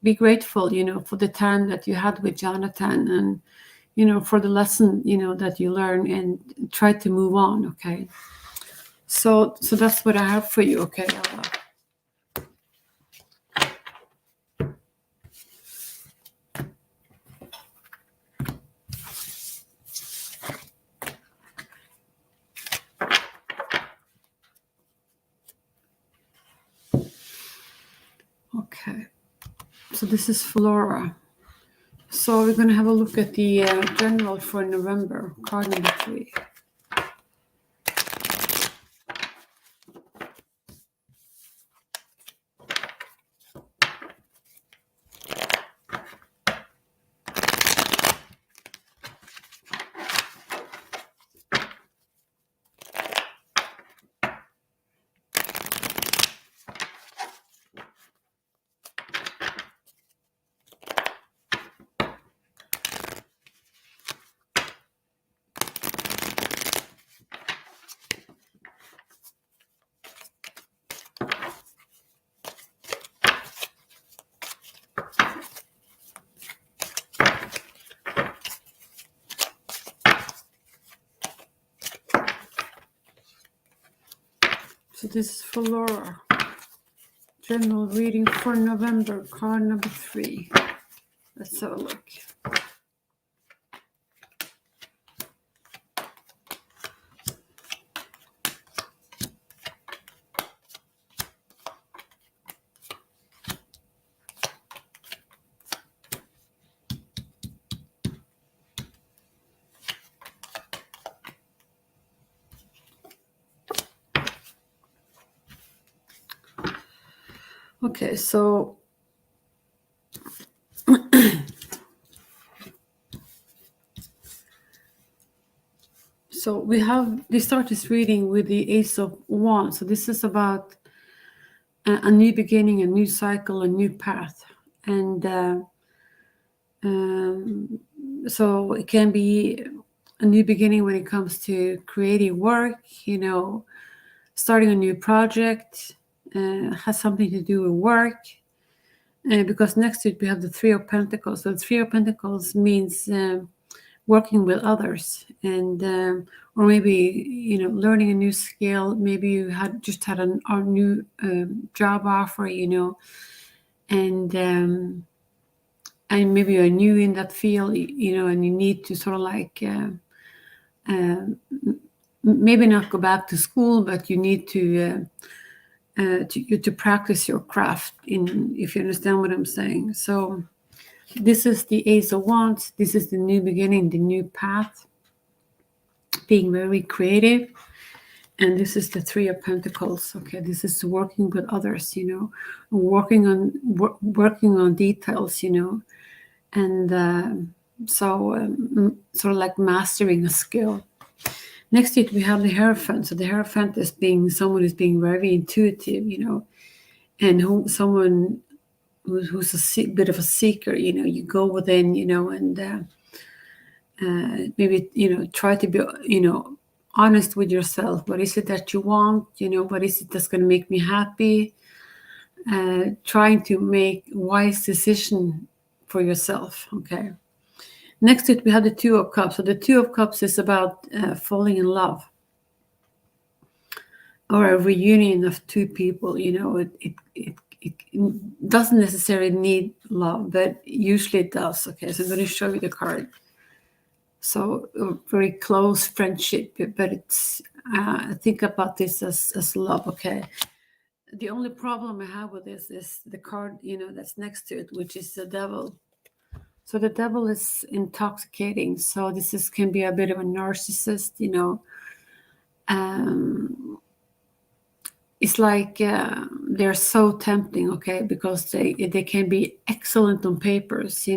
[SPEAKER 1] be grateful, for the time that you had with Jonathan, and, for the lesson, that you learn, and try to move on. Okay. So that's what I have for you, okay, Ella? Okay, so this is Flora. So we're going to have a look at the general for November, card number 3. So this is for Laura. General reading for November, card number 3. Let's have a look. Okay, so we start this reading with the Ace of Wands. So this is about a new beginning, a new cycle, a new path. And so it can be a new beginning when it comes to creative work, starting a new project, has something to do with work. Because next to it we have the Three of Pentacles. So the Three of Pentacles means working with others, and or maybe learning a new skill. Maybe you had a new job offer, and maybe you're new in that field, and you need to sort of like maybe not go back to school, but you need to practice your craft, if you understand what I'm saying. So this is the Ace of Wands. This is the new beginning, the new path, being very creative. And this is the Three of Pentacles. Okay, this is working with others, working on details, and sort of like mastering a skill. Next to it, we have the Hierophant. So the Hierophant is being someone who's being very intuitive, and someone who's a bit of a seeker. You go within, and maybe try to be, honest with yourself. What is it that you want? What is it that's going to make me happy? Trying to make wise decision for yourself. Okay. Next to it, we have the Two of Cups. So the Two of Cups is about falling in love, or a reunion of two people. It doesn't necessarily need love, but usually it does. Okay, so I'm going to show you the card. So a very close friendship, but it's think about this as love. Okay. The only problem I have with this is the card, that's next to it, which is the Devil. So the Devil is intoxicating. So this can be a bit of a narcissist, It's like they're so tempting, okay, because they can be excellent on papers,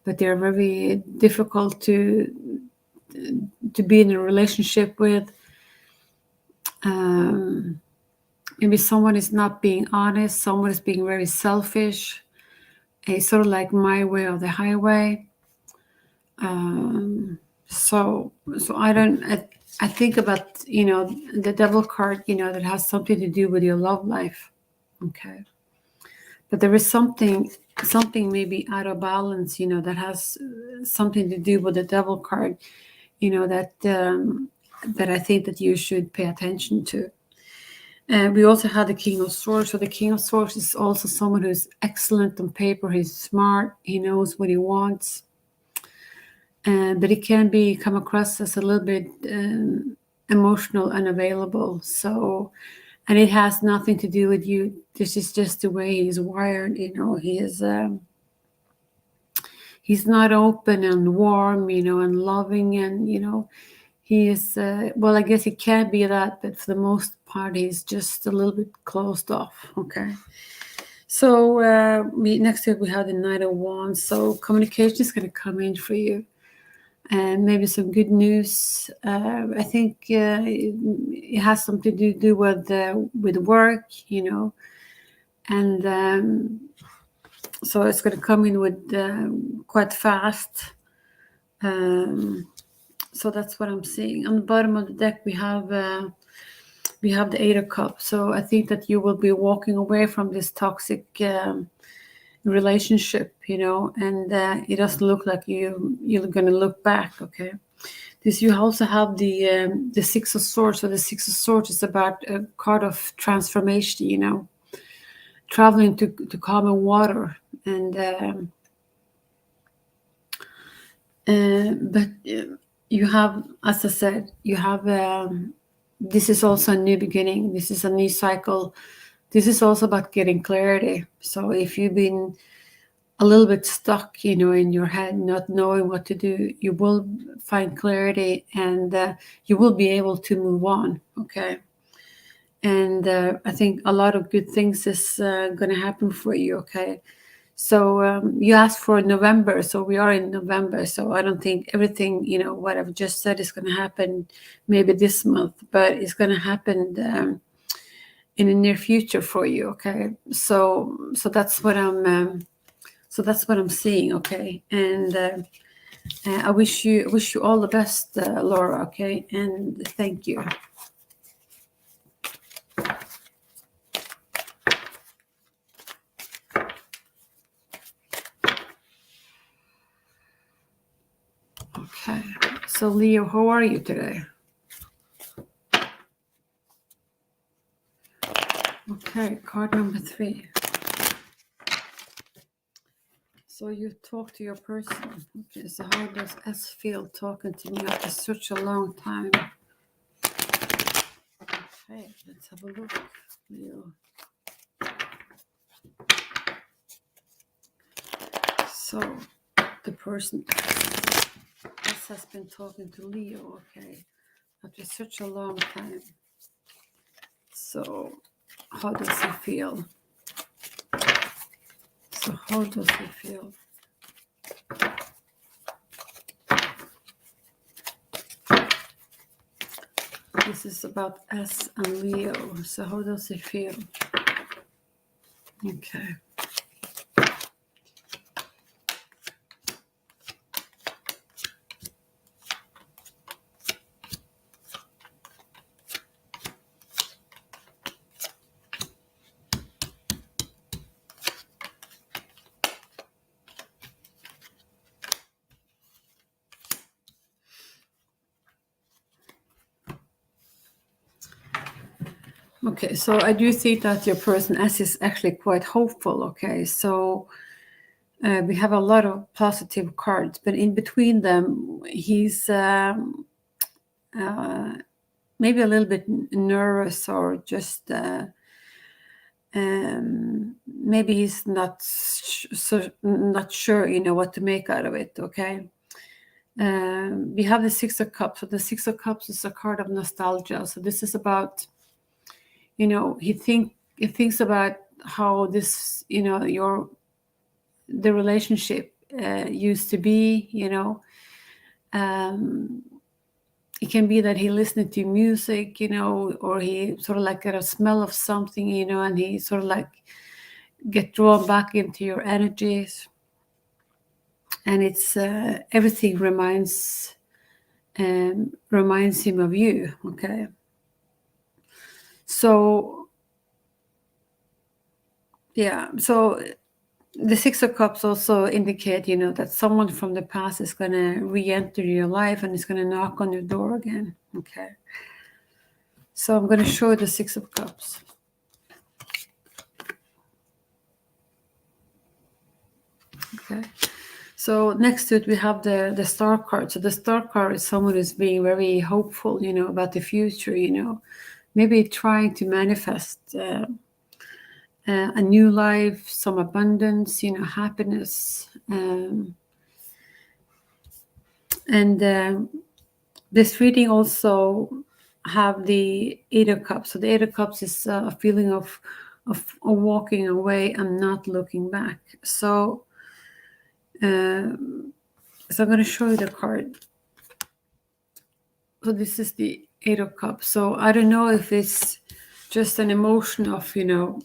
[SPEAKER 1] but they're very difficult to be in a relationship with. Maybe someone is not being honest. Someone is being very selfish. It's sort of like my way or the highway. So I think about, the Devil card, that has something to do with your love life. Okay. But there is something maybe out of balance, that has something to do with the Devil card, that I think that you should pay attention to. We also had the King of Swords. So the King of Swords is also someone who's excellent on paper. He's smart. He knows what he wants. But he can come across as a little bit emotional, unavailable. So, and it has nothing to do with you. This is just the way he's wired. He is. He's not open and warm, and loving, and he is. Well, I guess he can be that, but for the most part, he's just a little bit closed off. Okay. So next to it, we have the Knight of Wands. So communication is going to come in for you. And maybe some good news. I think it has something to do with work, and so it's going to come in with quite fast. So that's what I'm seeing. On the bottom of the deck, we have the Eight of Cups. So I think that you will be walking away from this toxic relationship, and it doesn't look like you're going to look back. Okay. This you also have the Six of Swords. So the Six of Swords is about a card of transformation, traveling to calmer water. And but you have, as I said, you have this is also a new beginning. This is a new cycle. This is also about getting clarity. So if you've been a little bit stuck, in your head, not knowing what to do, you will find clarity, and you will be able to move on. Okay. And I think a lot of good things is going to happen for you. Okay. So you asked for November, so we are in November. So I don't think everything, what I've just said is going to happen maybe this month, but it's going to happen in the near future for you. Okay. So that's what I'm seeing. Okay. And I wish you all the best, Laura. Okay. And thank you. Okay. So Leo, how are you today? Okay. Card number 3. So you talk to your person. Okay, so how does S feel talking to me after such a long time? Okay, let's have a look. Leo. So the person S has been talking to Leo, okay, after such a long time. So how does he feel? So how does he feel? This is about S and Leo. So how does he feel? Okay. Okay, so I do think that your person S is actually quite hopeful. Okay, so we have a lot of positive cards, but in between them, he's maybe a little bit nervous, or just maybe he's not sure, what to make out of it. Okay. We have the Six of Cups. So the Six of Cups is a card of nostalgia. So this is about, he thinks about how this, the relationship used to be. It can be that he listened to music, or he sort of like got a smell of something, and he sort of like get drawn back into your energies, and it's everything reminds him of you. Okay. So yeah, so the Six of Cups also indicate, that someone from the past is going to re-enter your life and is going to knock on your door again. Okay. So I'm going to show you the Six of Cups. Okay. So next to it, we have the Star card. So the Star card is someone who's being very hopeful, about the future, maybe trying to manifest a new life, some abundance, happiness. And this reading also have the Eight of Cups. So the Eight of Cups is a feeling of walking away and not looking back. So I'm going to show you the card. So this is the Eight of Cups. So I don't know if it's just an emotion of, you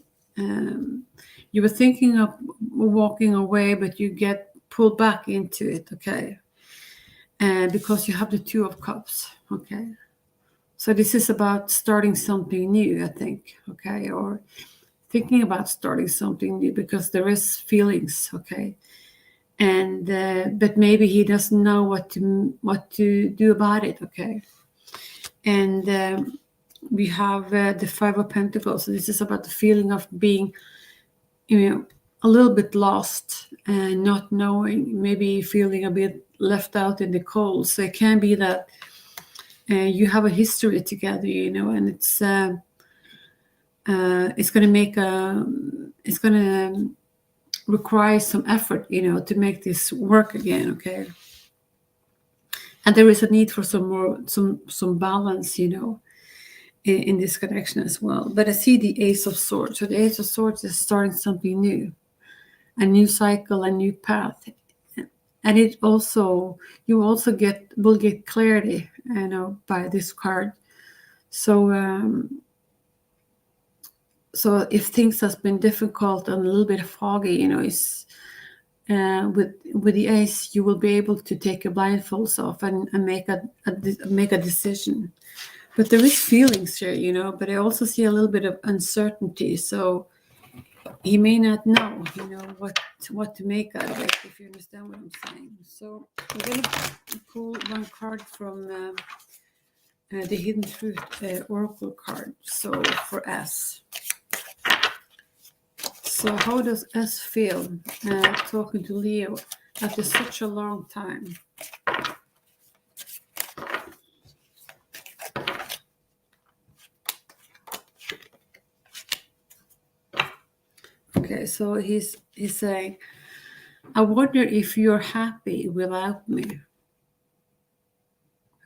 [SPEAKER 1] were thinking of walking away, but you get pulled back into it. Okay. Because you have the Two of Cups. Okay. So this is about starting something new, I think. Okay. Or thinking about starting something new, because there is feelings. Okay. and but maybe he doesn't know what to do about it. Okay, and we have the Five of Pentacles. So this is about the feeling of being, a little bit lost and not knowing, maybe feeling a bit left out in the cold. So it can be that you have a history together, and it's going to require some effort, to make this work again. Okay, and there is a need for some balance, in this connection as well. But I see the Ace of Swords. So the Ace of Swords is starting something new, a new cycle, a new path, and you also will get clarity, by this card. So so if things has been difficult and a little bit foggy, it's with the Ace, you will be able to take your blindfolds off and make a decision. But there is feelings here, but I also see a little bit of uncertainty. So he may not know, what to make out of it, if you understand what I'm saying. So I'm going to pull one card from the Hidden Truth Oracle card. So for S. So how does S feel talking to Leo after such a long time? Okay, so he's saying, I wonder if you're happy without me.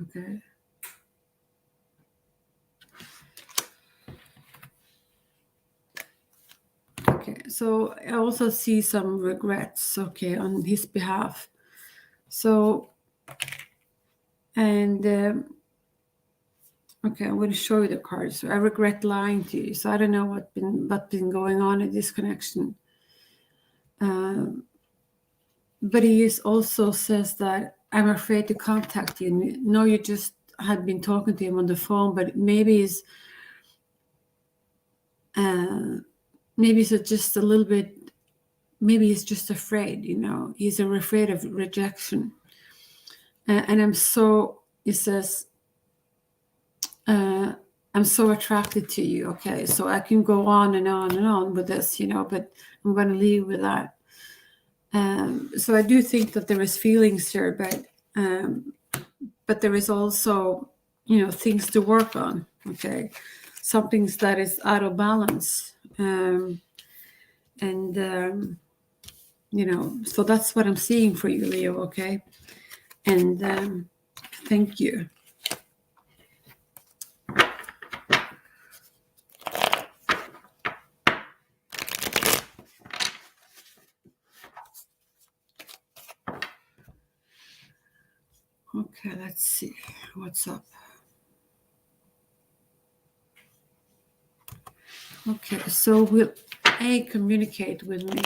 [SPEAKER 1] Okay. Okay, so I also see some regrets, okay, on his behalf. So, and okay, I'm going to show you the cards. So I regret lying to you. So I don't know what's been going on in this connection. But he also says that I'm afraid to contact you. No, you just had been talking to him on the phone, but maybe he's just a little bit. Maybe he's just afraid. He's afraid of rejection. And he says, I'm so attracted to you. Okay, so I can go on and on and on with this, but I'm going to leave with that. So I do think that there is feelings here, but there is also, things to work on. Okay, some things that is out of balance, and so that's what I'm seeing for you, Leo. Okay, and thank you. Okay, let's see what's up. Okay, so will A communicate with me?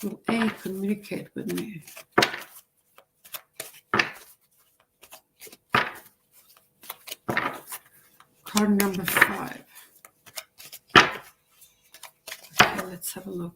[SPEAKER 1] Will A communicate with me? Card number 5. Okay, let's have a look.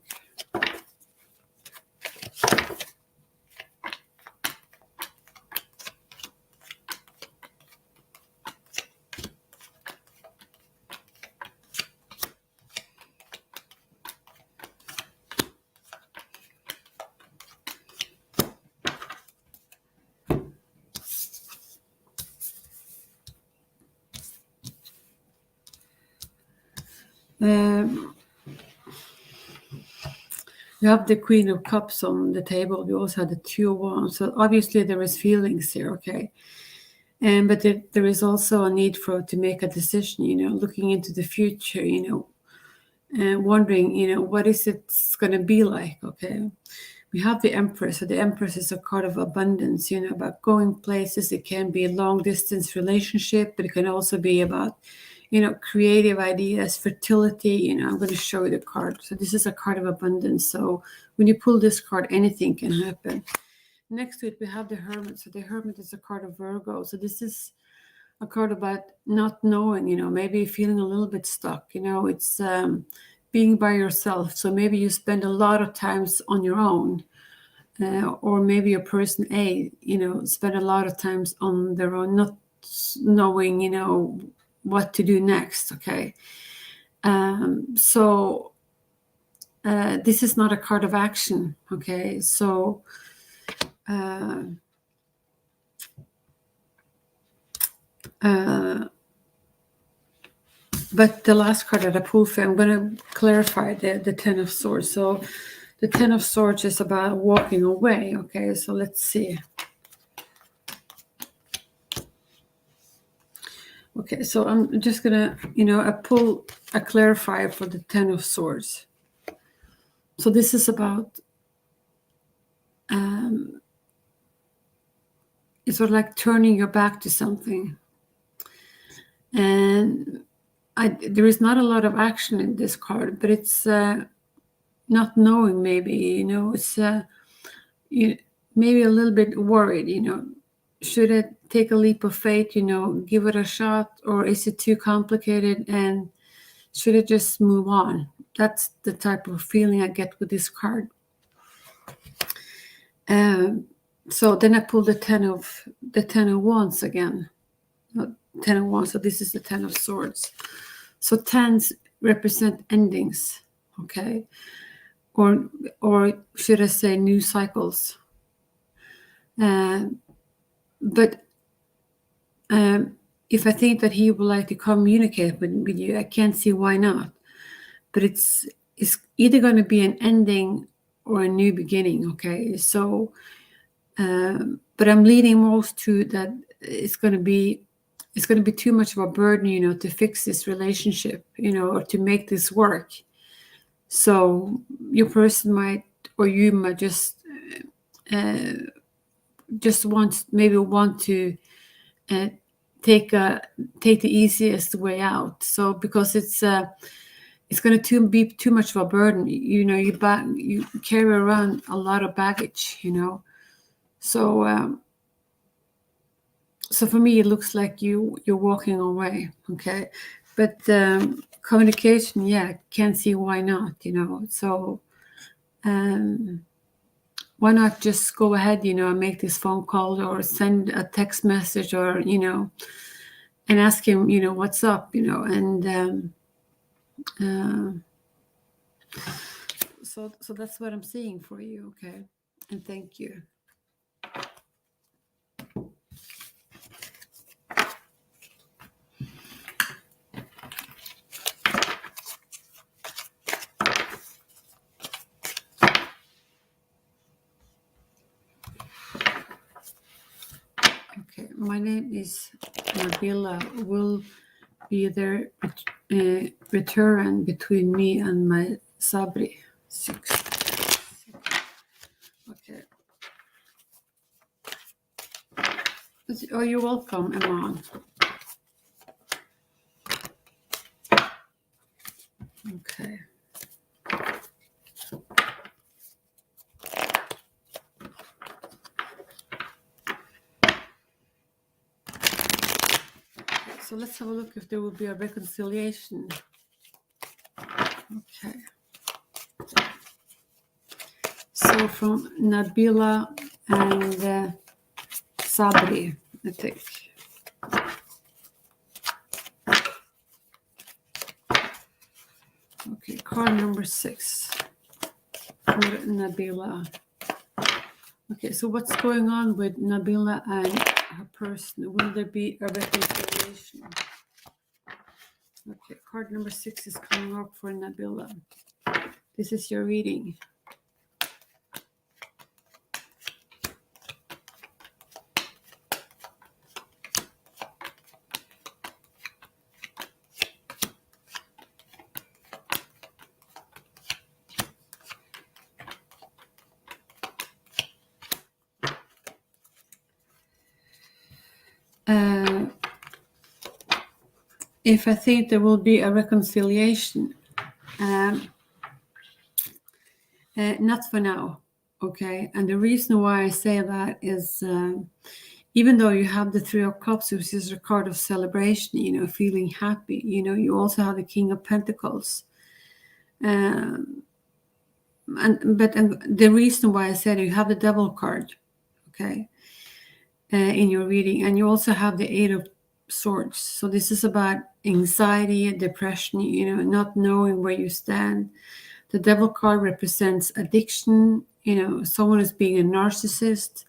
[SPEAKER 1] You have the Queen of Cups on the table. We also have the Two of Wands. So obviously there is feelings here, okay? But there is also a need to make a decision, looking into the future, and wondering, what is it going to be like, okay? We have the Empress. So the Empress is a card of abundance, about going places. It can be a long-distance relationship, but it can also be about, creative ideas, fertility. I'm going to show you the card. So this is a card of abundance. So when you pull this card, anything can happen. Next to it, we have the Hermit. So the Hermit is a card of Virgo. So this is a card about not knowing, maybe feeling a little bit stuck. It's being by yourself. So maybe you spend a lot of times on your own. Or maybe a person A, spend a lot of times on their own, not knowing, what to do next. Okay. So this is not a card of action. Okay. So but the last card that I pulled for, I'm going to clarify the Ten of Swords. So the Ten of Swords is about walking away. Okay, so let's see. Okay, so I'm just going to, I pull a clarifier for the Ten of Swords. So this is about, it's sort of like turning your back to something. And there is not a lot of action in this card, but it's not knowing, maybe, it's maybe a little bit worried, should I take a leap of faith, give it a shot, or is it too complicated and should I just move on? That's the type of feeling I get with this card. So then I pull the Ten of Wands again. Ten of Wands. So this is the Ten of Swords. So tens represent endings, okay, or should I say new cycles? But if I think that he would like to communicate with you, I can't see why not. But it's either going to be an ending or a new beginning, okay? So, but I'm leaning most to that it's going to be too much of a burden, to fix this relationship, or to make this work. So your person might, or you might just want to take the easiest way out. So because it's going to be too much of a burden, you carry around a lot of baggage, So so for me, it looks like you're walking away, okay? But communication, can't see why not, So why not just go ahead, and make this phone call or send a text message or, and ask him, what's up, and so that's what I'm seeing for you, okay? And thank you. Okay, my name is Nabila. Will be there return between me and my Sabri. 6. Okay. Oh, you're welcome, Emma. Okay. So let's have a look if there will be a reconciliation. Okay. So from Nabila and Sabri, I think. Okay, card number 6 for Nabila. Okay, so what's going on with Nabila and her person? Will there be a reconciliation? Okay, card number 6 is coming up for Nabila. This is your reading. if I think there will be a reconciliation. Not for now, okay? And the reason why I say that is even though you have the Three of Cups, which is a card of celebration, you know, feeling happy, you know, you also have the King of Pentacles. But the reason why I said you have the Devil card, okay, in your reading, and you also have the Eight of Swords. So this is about anxiety, depression, you know, not knowing where you stand. The Devil card represents addiction, you know, someone is being a narcissist,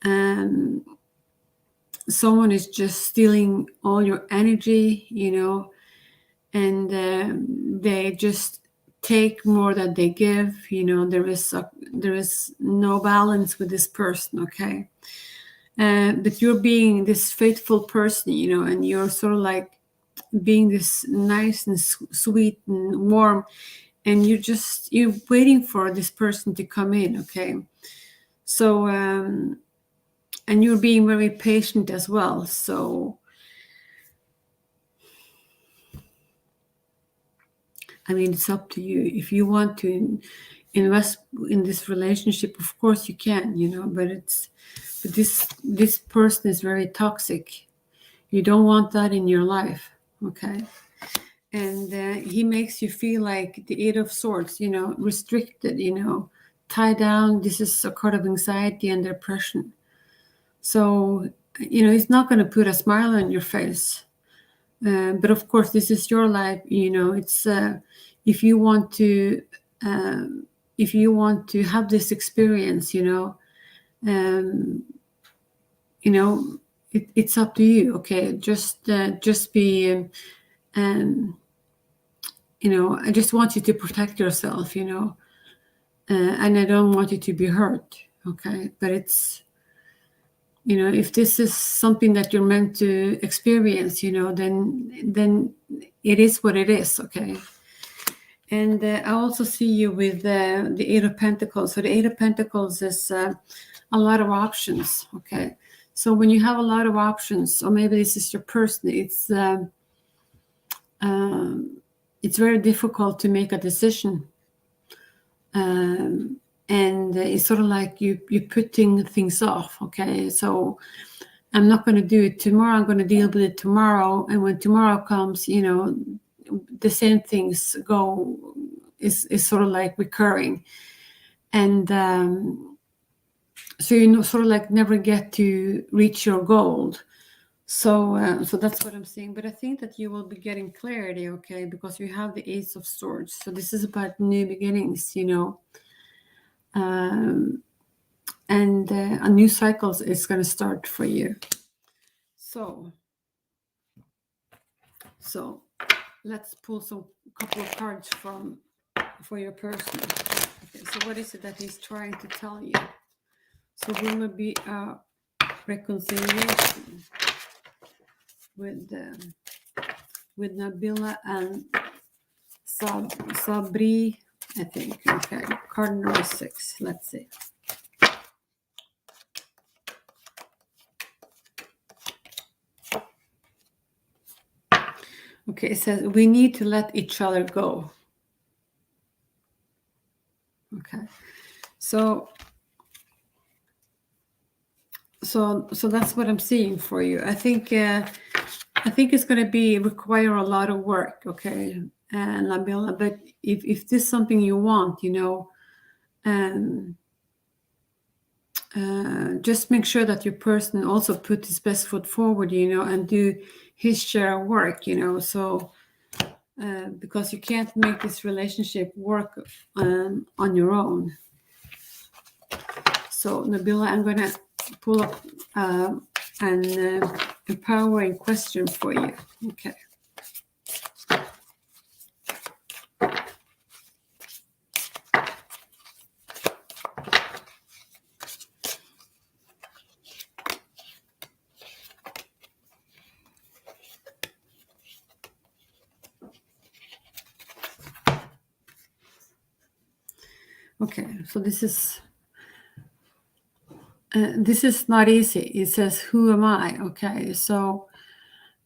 [SPEAKER 1] and someone is just stealing all your energy, you know, and they just take more than they give, you know. There is no balance with this person, okay? But you're being this faithful person, you know, and you're sort of like being this nice and sweet and warm, and you're waiting for this person to come in, okay? So and you're being very patient as well. So I mean, it's up to you. If you want to invest in this relationship, of course you can, you know, but this person is very toxic. You don't want that in your life, okay? And he makes you feel like the Eight of Swords, you know, restricted, you know, tied down. This is a card of anxiety and depression. So, you know, he's not going to put a smile on your face. But of course, this is your life, you know. It's if you want to have this experience, you know, it's up to you, okay? Just be you know, I just want you to protect yourself, you know, and I don't want you to be hurt, okay? But it's, you know, if this is something that you're meant to experience, you know, then it is what it is, okay? And I also see you with the Eight of Pentacles. So the Eight of Pentacles is a lot of options, okay? So when you have a lot of options, or maybe this is your person, it's very difficult to make a decision. And it's sort of like you're putting things off, okay? So I'm not going to do it tomorrow. I'm going to deal with it tomorrow. And when tomorrow comes, you know, the same things is sort of like recurring. And so you know, sort of like never get to reach your goal. So that's what I'm saying. But I think that you will be getting clarity, okay? Because you have the Ace of Swords. So this is about new beginnings, you know. And a new cycle is going to start for you. So let's pull some couple of cards for your person. Okay, so what is it that he's trying to tell you? So will it be a reconciliation with Nabila and Sabri, I think. Okay, card number 6. Let's see. Okay, it says we need to let each other go. Okay, so that's what I'm seeing for you. I think it's going to require a lot of work, okay, Nabila. But if this is something you want, you know, just make sure that your person also put his best foot forward, you know, and do his share of work, you know. So because you can't make this relationship work on your own. So Nabila, I'm going to pull up an empowering question for you. Okay. Okay, so this is not easy. It says, who am I? Okay, so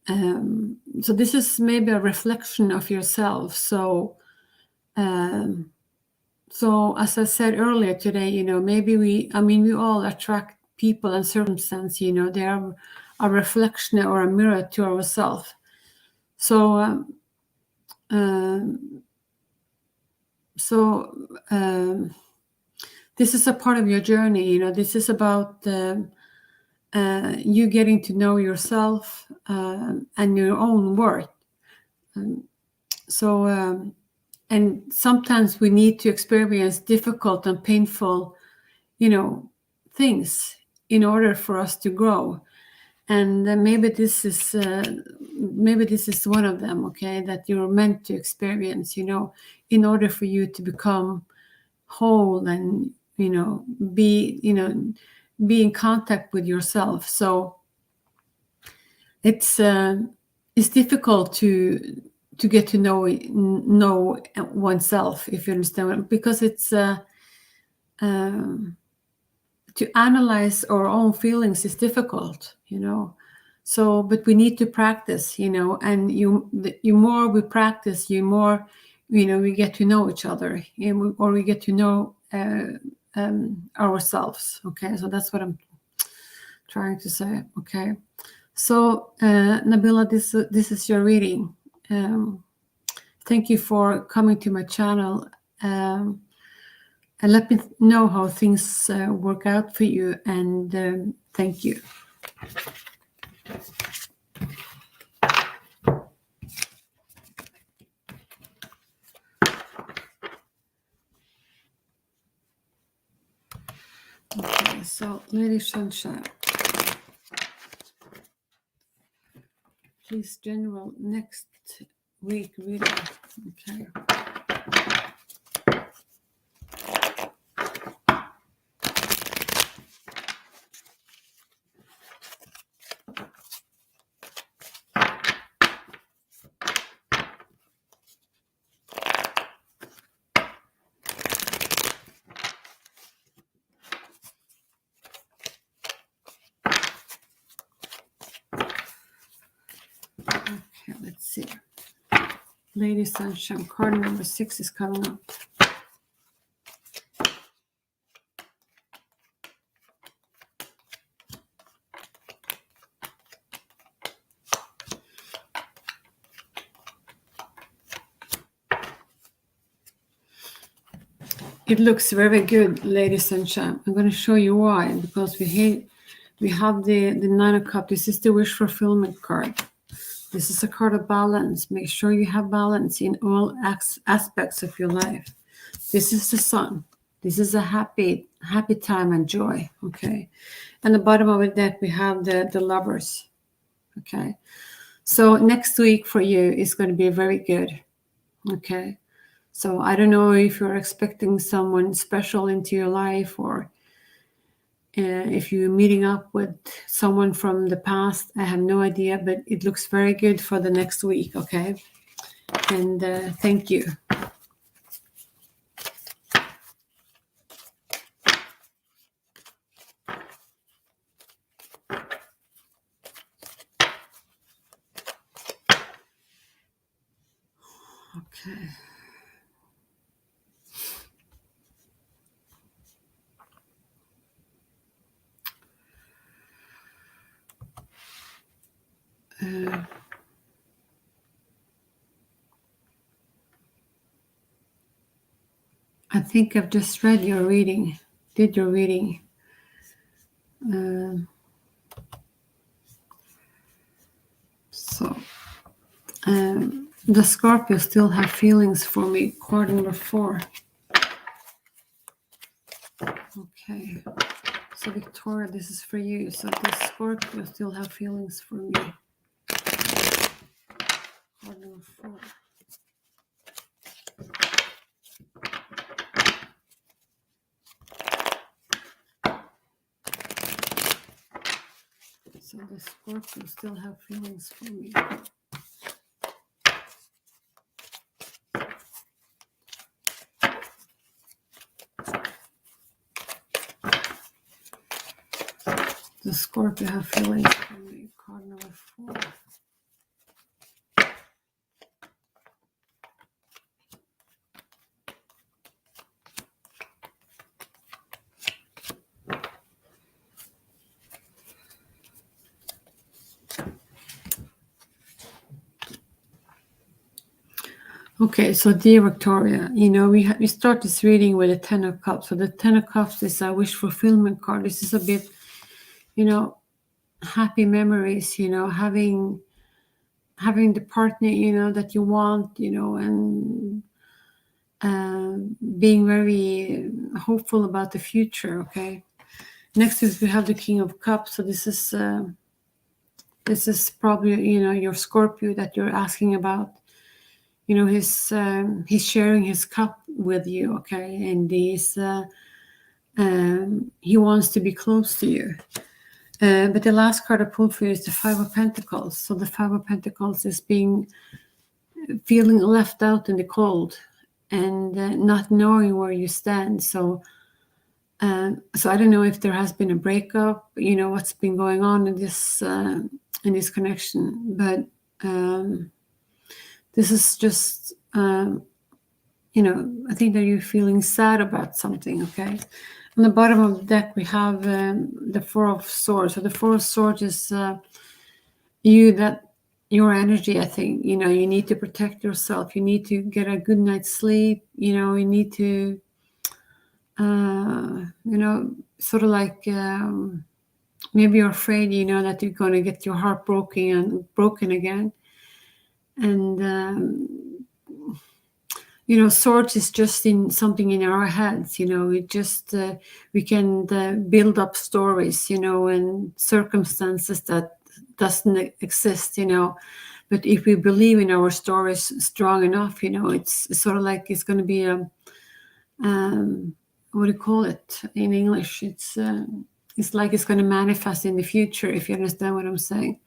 [SPEAKER 1] so this is maybe a reflection of yourself. So as I said earlier today, maybe we all attract people and circumstance, they are a reflection or a mirror to ourselves. So this is a part of your journey, this is about you getting to know yourself and your own worth. And sometimes we need to experience difficult and painful, things in order for us to grow. And maybe this is one of them, okay, that you're meant to experience, in order for you to become whole and, be in contact with yourself. So it's difficult to get to know oneself, if you understand, because it's to analyze our own feelings is difficult, So, but we need to practice, and you more we practice, you more, we get to know each other, or we get to know ourselves. Okay, so that's what I'm trying to say. Okay, so Nabila, this is your reading. Thank you for coming to my channel. And let me know how things work out for you. And thank you. Okay, so Lady Sunshine, please, general next week reading. Okay. Okay, let's see. Lady Sunshine, card number 6 is coming up. It looks very good, Lady Sunshine. I'm going to show you why. Because we have the 9 of Cups. This is the wish fulfillment card. This is a card of balance. Make sure you have balance in all aspects of your life. This is the Sun. This is a happy time and joy. Okay. And the bottom of the deck, we have the Lovers. Okay. So next week for you is going to be very good. Okay. So I don't know if you're expecting someone special into your life, or if you're meeting up with someone from the past. I have no idea, but it looks very good for the next week, okay? And thank you. Okay. I think I've just read your reading. Did your reading. The Scorpio still have feelings for me. Card number 4. Okay. So Victoria, this is for you. So the Scorpio still have feelings for me. Card number 4. So the Scorpio still have feelings for me. The Scorpio have feelings for me. Card number 4. Okay, so dear Victoria, we start this reading with the Ten of Cups. So the Ten of Cups is a wish fulfillment card. This is a bit, happy memories, having the partner, that you want, and being very hopeful about the future. Okay. Next is we have the King of Cups. So this is probably your Scorpio that you're asking about. He's sharing his cup with you. Okay, and he wants to be close to you. But the last card I pulled for you is the Five of Pentacles. So the Five of Pentacles is feeling left out in the cold and not knowing where you stand. So I don't know if there has been a breakup, what's been going on in this connection, but this is just, I think that you're feeling sad about something, okay? On the bottom of the deck, we have the Four of Swords. So the Four of Swords is your energy, I think. You need to protect yourself. You need to get a good night's sleep. You need to, sort of like maybe you're afraid, that you're going to get your heart broken again. And, swords is just in something in our heads, we can build up stories, and circumstances that doesn't exist, but if we believe in our stories strong enough, it's sort of like it's going to be a, what do you call it in English? It's like it's going to manifest in the future, if you understand what I'm saying.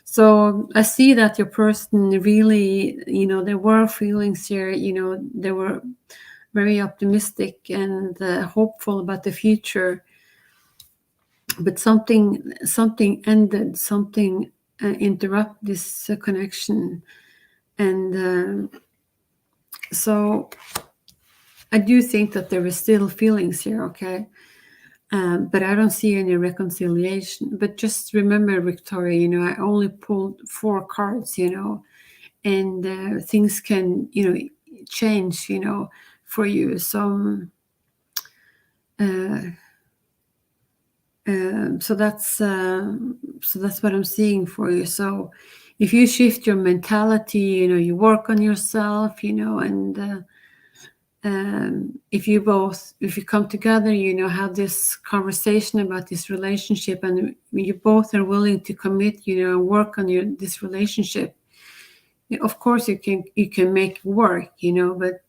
[SPEAKER 1] So I see that your person really, there were feelings here, they were very optimistic and hopeful about the future. But something ended, something interrupted this connection. And so I do think that there is still feelings here, okay? But I don't see any reconciliation. But just remember, Victoria, I only pulled 4 cards, and things can, change, for you. So, so that's what I'm seeing for you. So, if you shift your mentality, you work on yourself, and if you come together, have this conversation about this relationship, and you both are willing to commit, and work on this relationship, of course you can make it work, but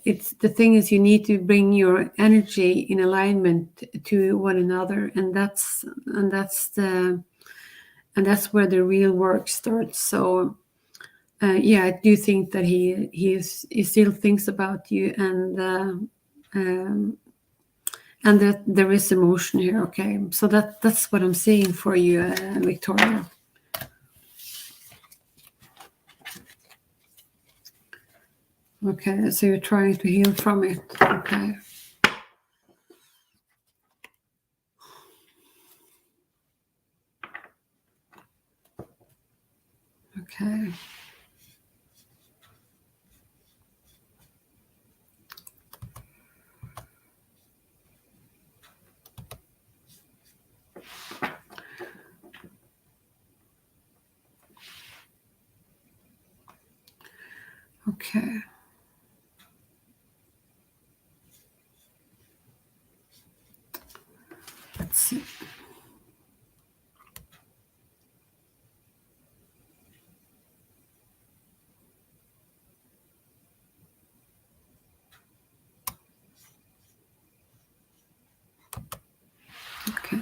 [SPEAKER 1] it's the thing is you need to bring your energy in alignment to one another, and that's where the real work starts. So I do think that he still thinks about you, and that there is emotion here. Okay, so that's what I'm seeing for you, Victoria. Okay, so you're trying to heal from it. Okay. Okay. Okay. Let's see. Okay.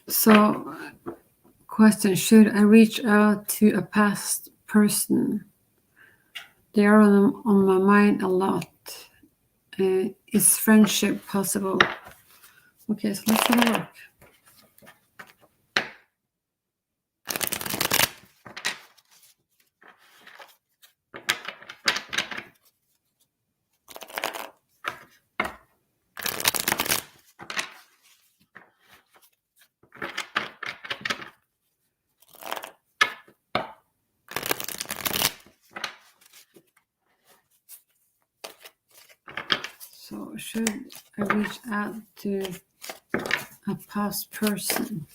[SPEAKER 1] So, question: should I reach out to a past person? They are on my mind a lot. Is friendship possible? Okay, so let's have a look. should I reach out to a past person?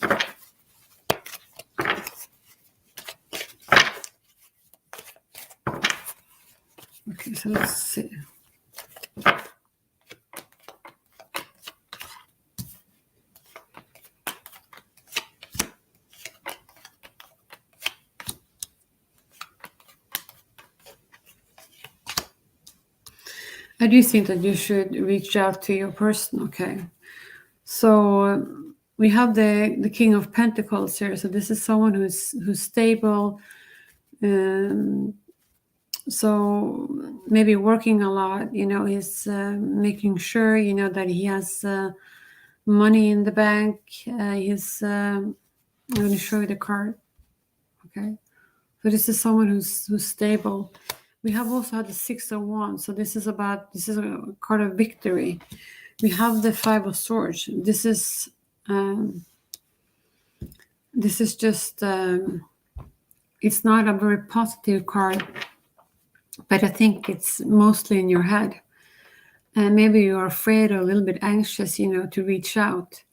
[SPEAKER 1] Okay, so let's see. I do think that you should reach out to your person, okay? So we have the King of Pentacles here. So this is someone who's stable. So maybe working a lot, he's making sure, that he has money in the bank. I'm going to show you the card, okay? So this is someone who's stable. We have also had the Six of Wands. So this is a card of victory. We have the Five of Swords. This is just, it's not a very positive card, but I think it's mostly in your head. And maybe you're afraid or a little bit anxious, to reach out.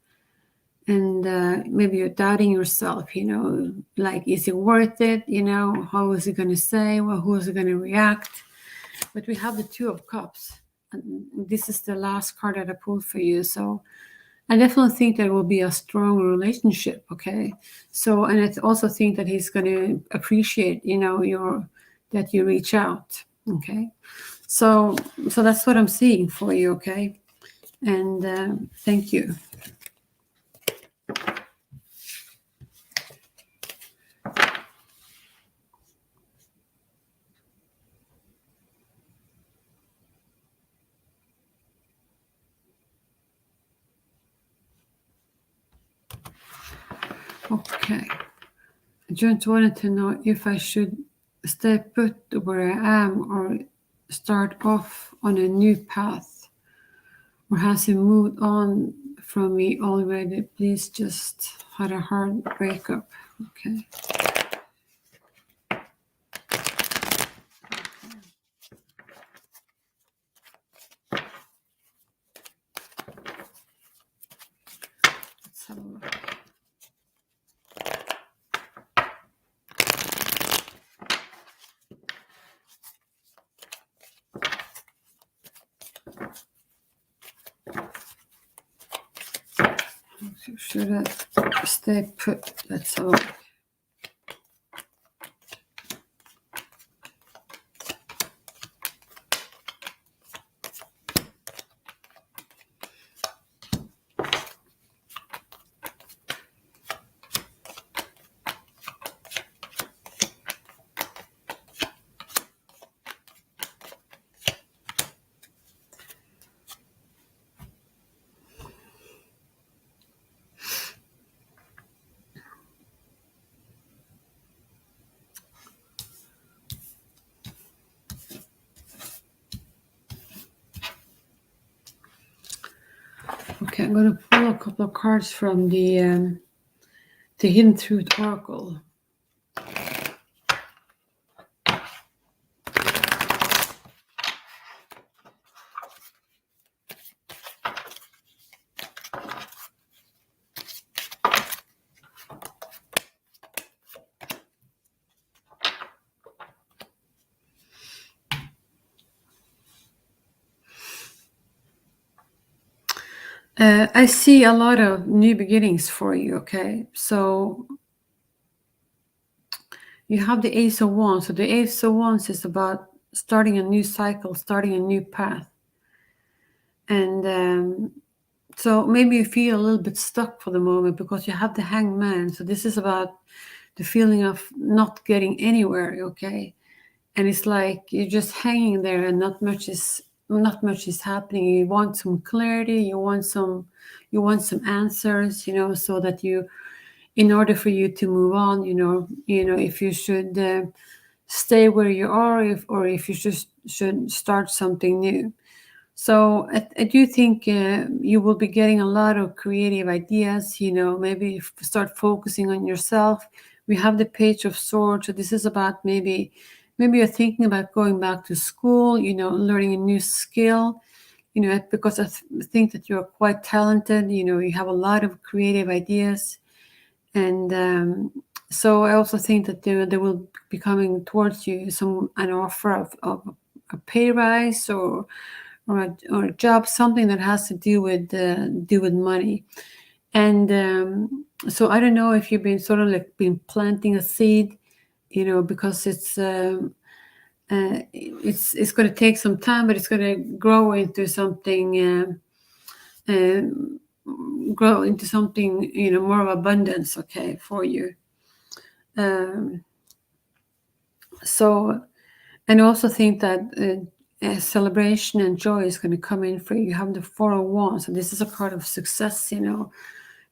[SPEAKER 1] And maybe you're doubting yourself, like, is it worth it? How is it going to say? Well, who is it going to react? But we have the Two of Cups. And this is the last card that I pulled for you. So I definitely think there will be a strong relationship, okay? So, and I also think that he's going to appreciate, that you reach out, okay? So that's what I'm seeing for you, okay? And thank you. Okay. I just wanted to know if I should stay put where I am or start off on a new path, or has he moved on from me already? Please, just had a hard breakup. Okay. Let's have a look. Should I stay put? Let's have a look. Okay, I'm going to pull a couple of cards from the Hidden Truth Oracle. I see a lot of new beginnings for you, okay? So you have the Ace of Wands. So the Ace of Wands is about starting a new cycle, starting a new path. And so maybe you feel a little bit stuck for the moment because you have the Hanged Man. So this is about the feeling of not getting anywhere, okay? And it's like you're just hanging there and not much is happening. You want some clarity, you want some answers, so that in order for you to move on, if you should stay where you are, or if you just should start something new. So I do think you will be getting a lot of creative ideas, maybe start focusing on yourself. We have the Page of Swords. So this is about maybe you're thinking about going back to school, learning a new skill, because I think that you're quite talented. You have a lot of creative ideas, and so I also think that there will be coming towards you an offer of a pay rise or a job, something that has to do with money. And so I don't know if you've been sort of like been planting a seed, because it's going to take some time, but it's going to grow into something. Grow into something, more of abundance, okay, for you. So, and I also think that a celebration and joy is going to come in for you. You have the Four of Wands, so this is a card of success,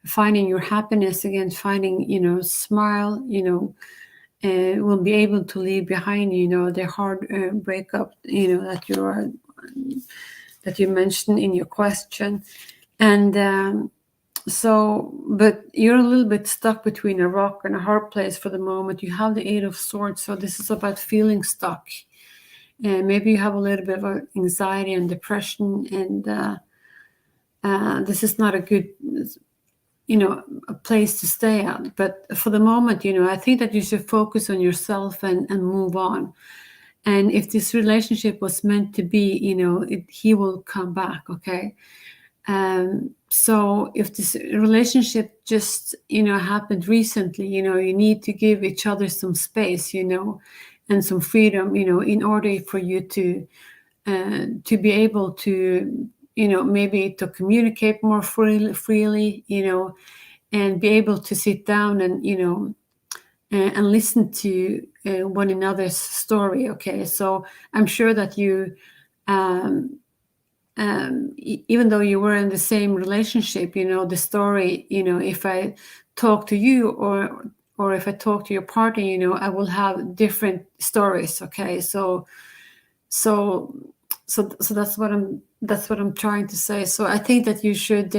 [SPEAKER 1] finding your happiness again, finding, smile, will be able to leave behind, the hard breakup, that you mentioned in your question. And so, but you're a little bit stuck between a rock and a hard place for the moment. You have the Eight of Swords, so this is about feeling stuck. And maybe you have a little bit of anxiety and depression, and this is not a good, a place to stay at. But for the moment, I think that you should focus on yourself and move on. And if this relationship was meant to be, he will come back, okay? So if this relationship just, happened recently, you need to give each other some space, and some freedom, in order for you to be able to, maybe to communicate more freely, and be able to sit down and, and listen to one another's story. Okay, so I'm sure that you, even though you were in the same relationship, the story, if I talk to you or if I talk to your partner, I will have different stories. Okay, so that's what I'm trying to say. So I think that you should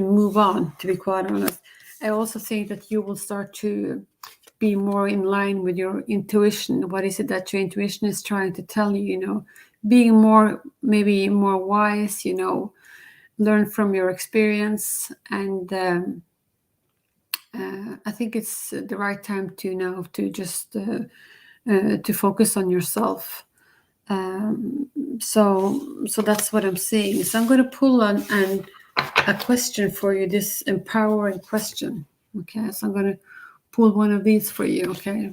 [SPEAKER 1] move on, to be quite honest. I also think that you will start to be more in line with your intuition. What is it that your intuition is trying to tell you? Being maybe more wise, learn from your experience. And I think it's the right time to now to just to focus on yourself. So that's what I'm saying. So I'm going to pull on a question for you, this empowering question. Okay, so I'm going to pull one of these for you. Okay.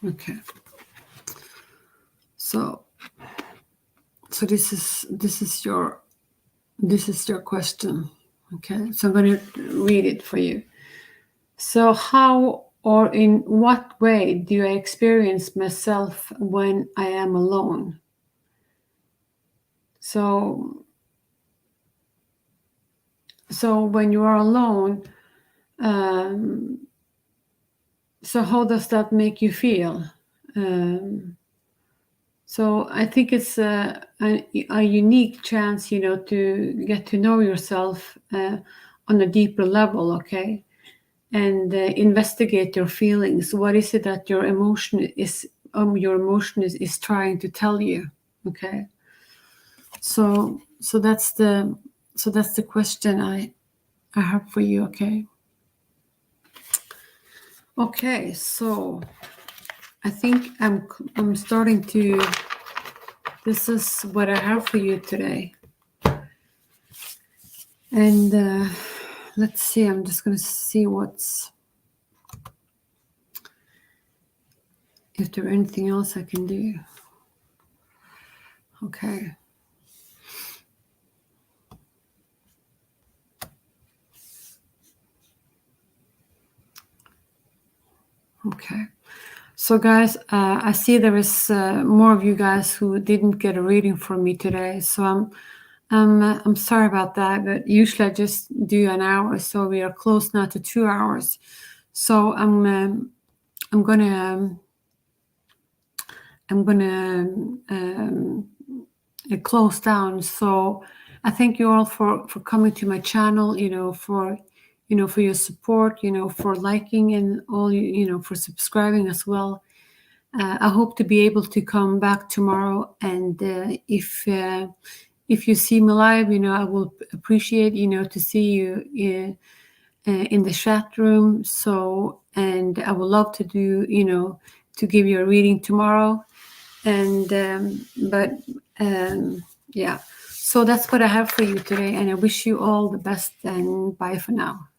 [SPEAKER 1] Okay. So this is your question. Okay. So I'm going to read it for you. So how or in what way do I experience myself when I am alone? So when you are alone, so how does that make you feel? So I think it's a unique chance, to get to know yourself on a deeper level, okay? And investigate your feelings. What is it that your emotion is trying to tell you, okay? So that's the question I have for you, okay? Okay, so I think I'm starting to. This is what I have for you today, and let's see. I'm just going to see if there's anything else I can do. Okay. Okay. So guys, I see there is more of you guys who didn't get a reading from me today. So I'm sorry about that, but usually I just do an hour. So we are close now to 2 hours. So I'm gonna close down. So I thank you all for coming to my channel. For your support. For liking and all. For subscribing as well. I hope to be able to come back tomorrow, and if you see me live, I will appreciate, to see you in the chat room. So, and I would love to do, to give you a reading tomorrow. And yeah, so that's what I have for you today, and I wish you all the best, and bye for now.